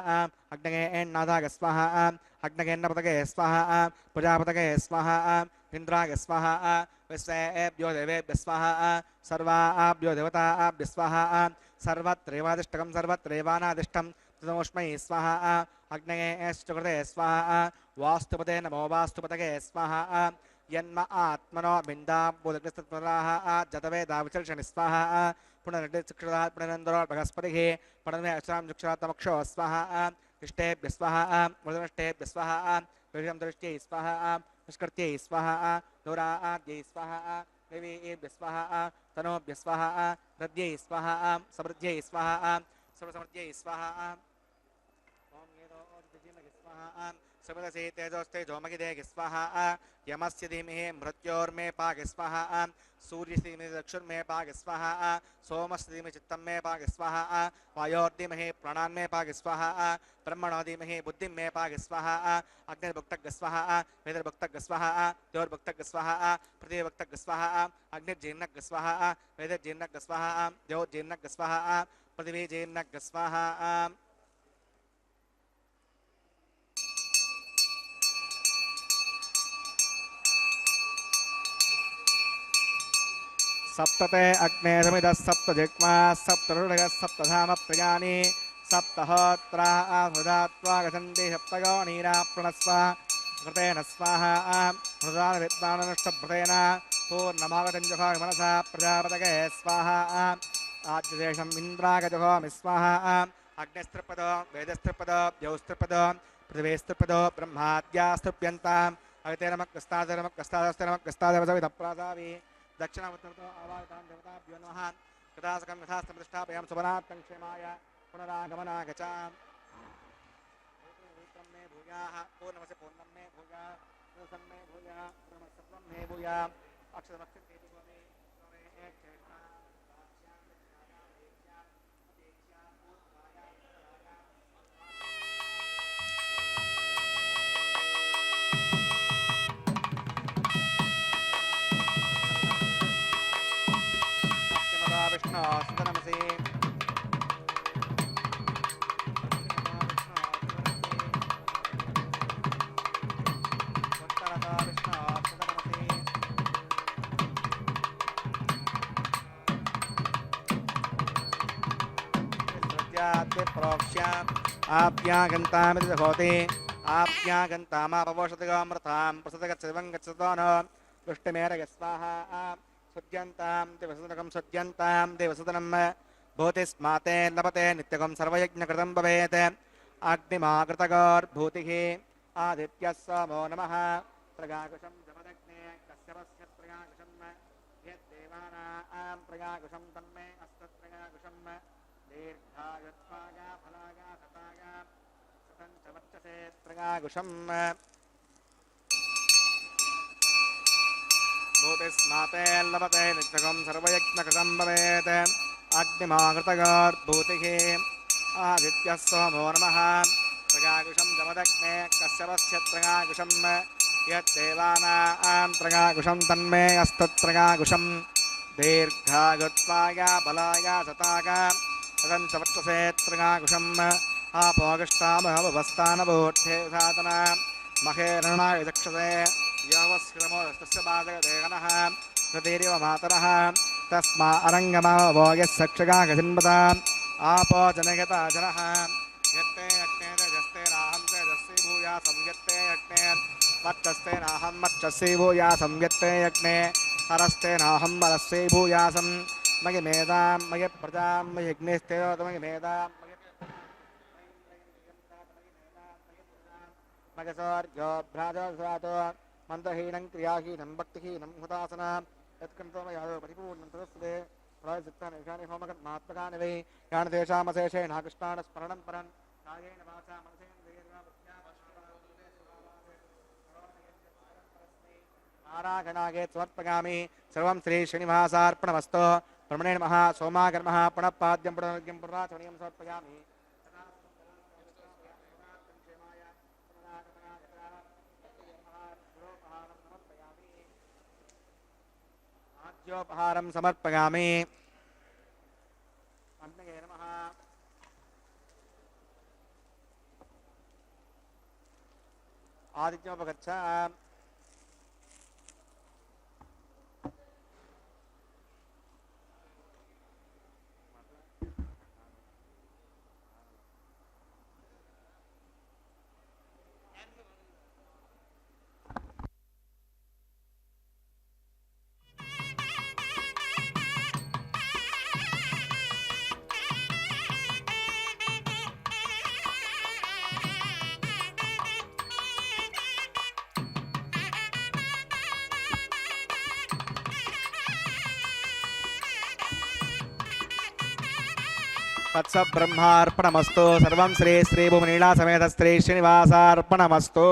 अग्नये एन्नादाग स्वाहा अग्नयेन्नपतगे स्वाहा प्रजापतगे स्वाहा इन्द्राग स्वाहा विश्वेभ्यो देवेभ्यः स्वाहा सर्वाभ्यो देवताभ्यः स्वाहा सर्वत्रैवादिष्टकं सर्वत्रैवानादिष्टं तदोष्मै स्वाहा अग्नये एष्टकृते स्वाहा वास्तुपते नमो वास्तुपतगे स्वाहा यन्म आत्मनो बिन्दाबोधकृतत्वराः जतवेदाविचर्षणि स्वाहा पुनर्निक्षुरात् पुनरन्दरो बृहस्पतिः पुनर्मे अक्षरां चक्षुरात्तमक्षो स्वाहा इष्टेभ्यः स्वाहा मृदनष्टेभ्यः स्वाहा विषयं दृष्ट्यै स्वाहा निष्कृत्यै स्वाहा दूराद्यै स्वाहा देवीभ्यः स्वाहा तनोभ्यः स्वाहा हृद्यै स्वाहा समृद्ध्यै स्वाहा सर्वसमृद्ध्यै स्वाहा ओम स्वाहा समदसे तेजोस्ते जोमगिदेहि स्वाहा यमस्य धीमहि मृत्योर्मे पाहि स्वाहा सूर्यस्य धीमहि चक्षुर्मे पाहि स्वाहा सोमस्य धीमहि चित्तं मे पाहि स्वाहा वायोर्धीमहि प्राणान्मे पाहि स्वाहा ब्रह्मणो धीमहि बुद्धिं मे पाहि स्वाहा अग्निर्भुक्तग् स्वाहा वेदर्भुक्तग् स्वाहा द्योर्भुक्तग् स्वाहा पृथिवीभुक्तग् स्वाहा अग्निर्जीर्णग् स्वाहा वेदर्जीर्णग् स्वाहा द्योर्जीर्णग् स्वाहा पृथिवीजीर्णग् स्वाहा सप्तते अग्ने समिदः सप्तजिह्वा सप्तऋषयः सप्तधाम प्रियाणि सप्तहोत्रा हृदात्वा गच्छन्ति सप्तयोनीरा प्रणस्व घृतेन स्वाहा हृदान विद्वाननुष्टभृतेन पूर्णमागतं जुहोमि मनसा प्रजापतये स्वाहा आद्यदेशम् इन्द्रागजुहोमि स्वाहा अग्निस्त्रिपदो वेदस्त्रिपदो द्यौस्त्रिपदो पृथिवीस्त्रिपदो ब्रह्माद्यास्तृप्यन्ताम् अवितेनमग्गस्तादेवसविधप्रासावी दक्षिणावतरतो आवाहितां देवताभ्यो नमः कदासकं यथास्तप्रतिष्ठापयां सुवनात्तं क्षेमाय पुनरागमनाय च पूर्णं मे भूयाः पूर्णमसि पूर्णं मे भूयाः पूर्णं मे भूयाः पूर्णमसत्वं मे भूयाः अक्षरमक्षं देति भवे भवे एकचेष्टा विष्णु सुतनमसि प्रोक्ष्य आप्यागन्तामिति होति आप्यागन्तामापवोषतिगामृतां प्रसदगच्छिवं गच्छतो न वृष्टिमेरग स्वाहा सुज्यन्तां देवसदनं सुज्यन्तां देवसदनं भूतिस्माते लभते नित्यकं सर्वयज्ञकृतं भवेत् अग्निमाकृतगोर्भूतिः आदित्यः सोमो नमः प्रगाकुशं जमदग्ने कश्यपस्य प्रगाकुशं यद्देवानां प्रगाकुशं तन्मे अस्तत्प्रगाकुशं दीर्घायुत्वाया फलाया सताया सतं च वर्चसे प्रगाकुशं भूतिस्माते लभते नित्यकं सर्वयज्ञकृतं भवेत् अग्निमाकृतगोर्भूतिः आदित्यः सोमो नमः त्रगाकुशं जमदग्ने कश्यपस्य त्रगाकुशं यद्देवानां त्रगाकुशं तन्मे अस्तत्रगाकुशं दीर्घागत्वाय बलाय सताय तदन्तवर्तसे त्रगाकुशम् आपोगष्टामहवस्तानबोद्धे सातना महेरणाय दक्षसे यवस्कृमोस्तस्य पादगदेगनः कृतिरिव मातरः तस्मा अरङ्गमावभोगः सक्षगागसिन्वता आपो जनयता जनः यत्ते यज्ञे तेजस्ते नाहं तेजस्वी भूया संयत्ते यज्ञे मच्चस्ते नाहं मच्चस्वी भूया संयत्ते यज्ञे हरस्ते नाहं हरस्वी भूयासं मयि मेधां मयि प्रजां मयि यज्ञेस्ते मयि मेधां मयसौर्यो भ्राजस्वातो मन्दहीनं क्रियाहीनं भक्तिहीनं हुतासना यत्कण्ठो मया परिपूर्णं तदस्ते प्रायश्चित्तानि ईशानि होमकर्मात्मकानि वै यानि तेषामशेषेण कृष्णानस्मरणं परं कायेन वाचा मनसेन्द्रियेण नारायणागे समर्पयामि सर्वं श्री श्रीनिवासार्पणमस्तु ब्रह्मणे नमः सोमाकर्मः पुनः पाद्यं पुनर्घ्यं पुनराचरणीयं समर्पयामि आद्योपहारं समर्पयामि अन्नये नमः आदित्योपगच्छ वत्स ब्रह्मार्पणमस्तु सर्वं श्री श्री भूमनीला समेत श्री श्रीनिवासार्पणमस्तु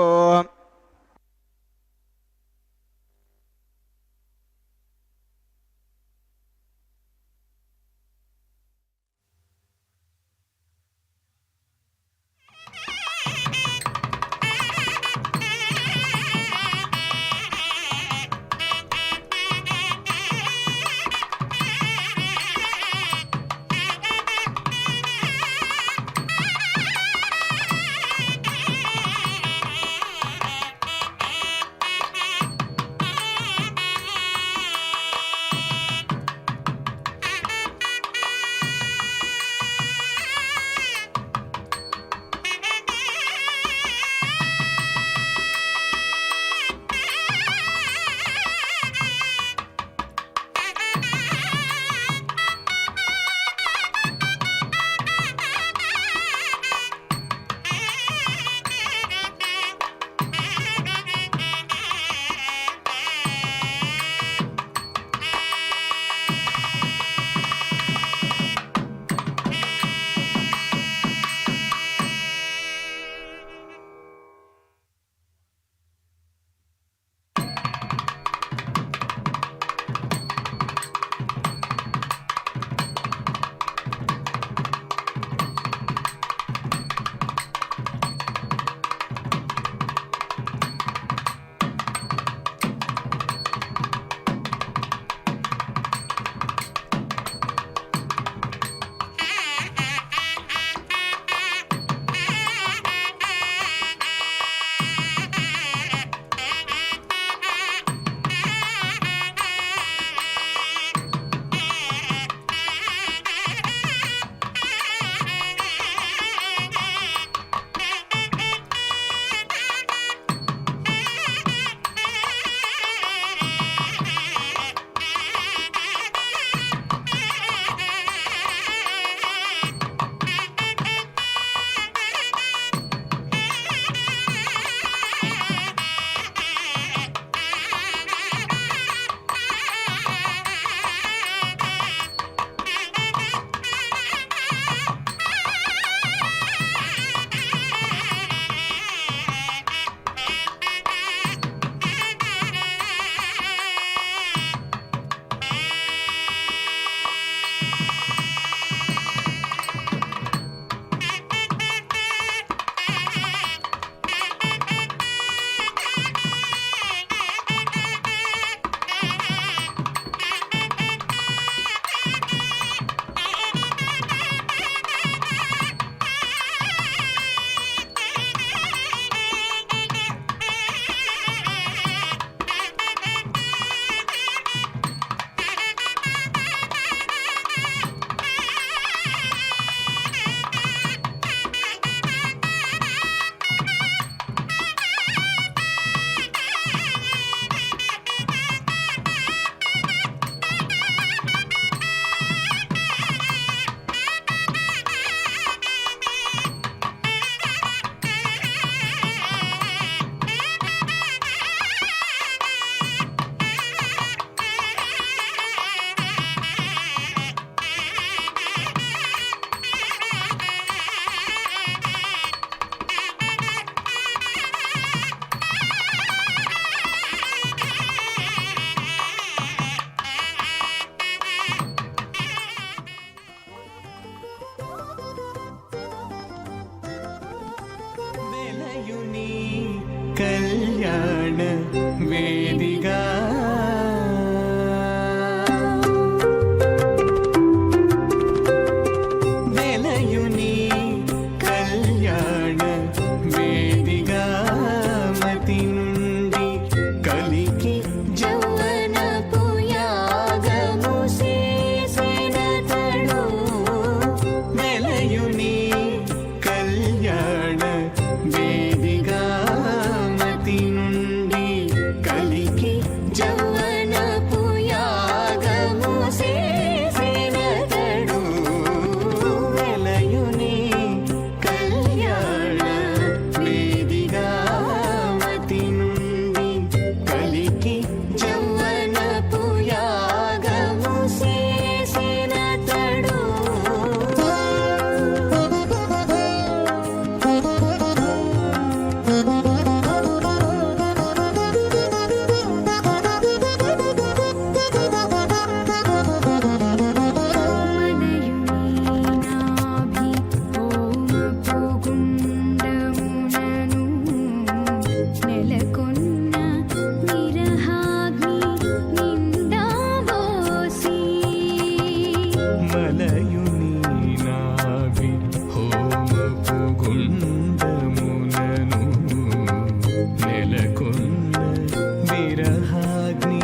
స్నేహాగ్ని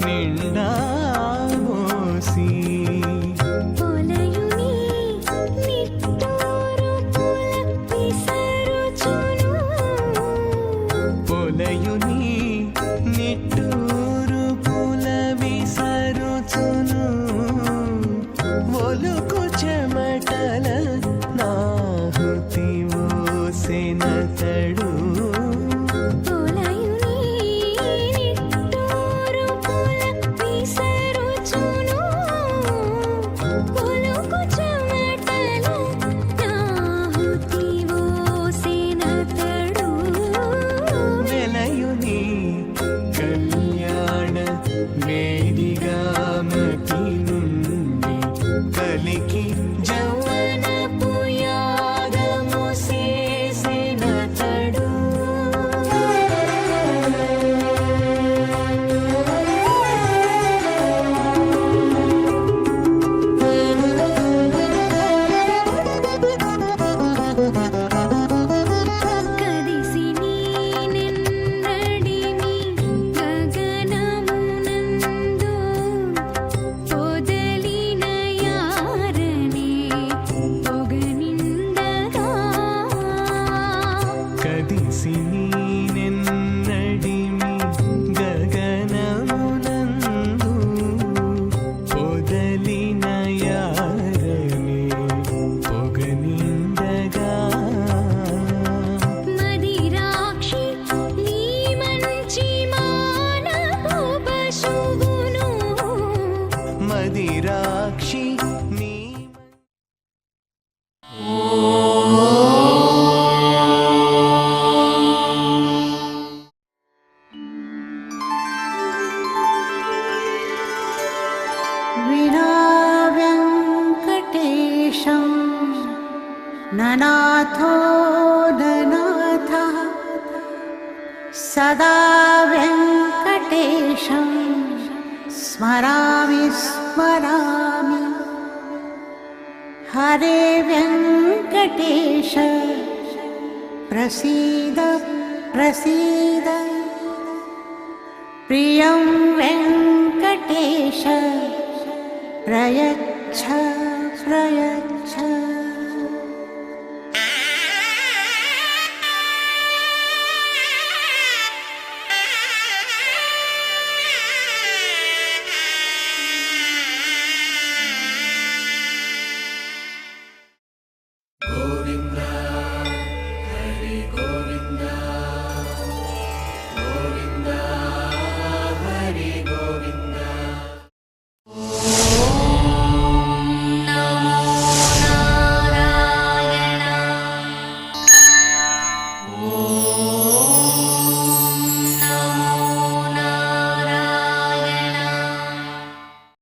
నిండా మోసి పొలయుని నిట్టూరు పుల విసరుచును పొలయుని నిట్టూరు పుల విసరుచును ఒలుకు చెమటల నాహుతి ఓసెనతడు పొలయుని నిట్టూరు పుల విసరుచును పొలుకు చెమటల నాహుతి ఓసెనతడు వెలయుని కళ్యాణ వేదిగా మతి నుండి కలికి యౌవనపు యాగము చేసినతడు కదిసి నీనెన్నడిని గగనమునందు పొదలిన యారనే పొగనిందగా కదిసి నీనెన్నడిమి గగనమునందు పొదలిన యారనే పొగనిందగా మదిరాక్షి నీ మంచి మానపు పశువును మదిరాక్షి నీ विना व्यङ्कटेशं ननाथो ननाथः सदा व्यङ्कटेशं स्मरामि स्मरामि हरे व्यङ्कटेश प्रसीद प्रसीद प्रियं वेङ्कटेश प्रयच्छ प्रयच्छ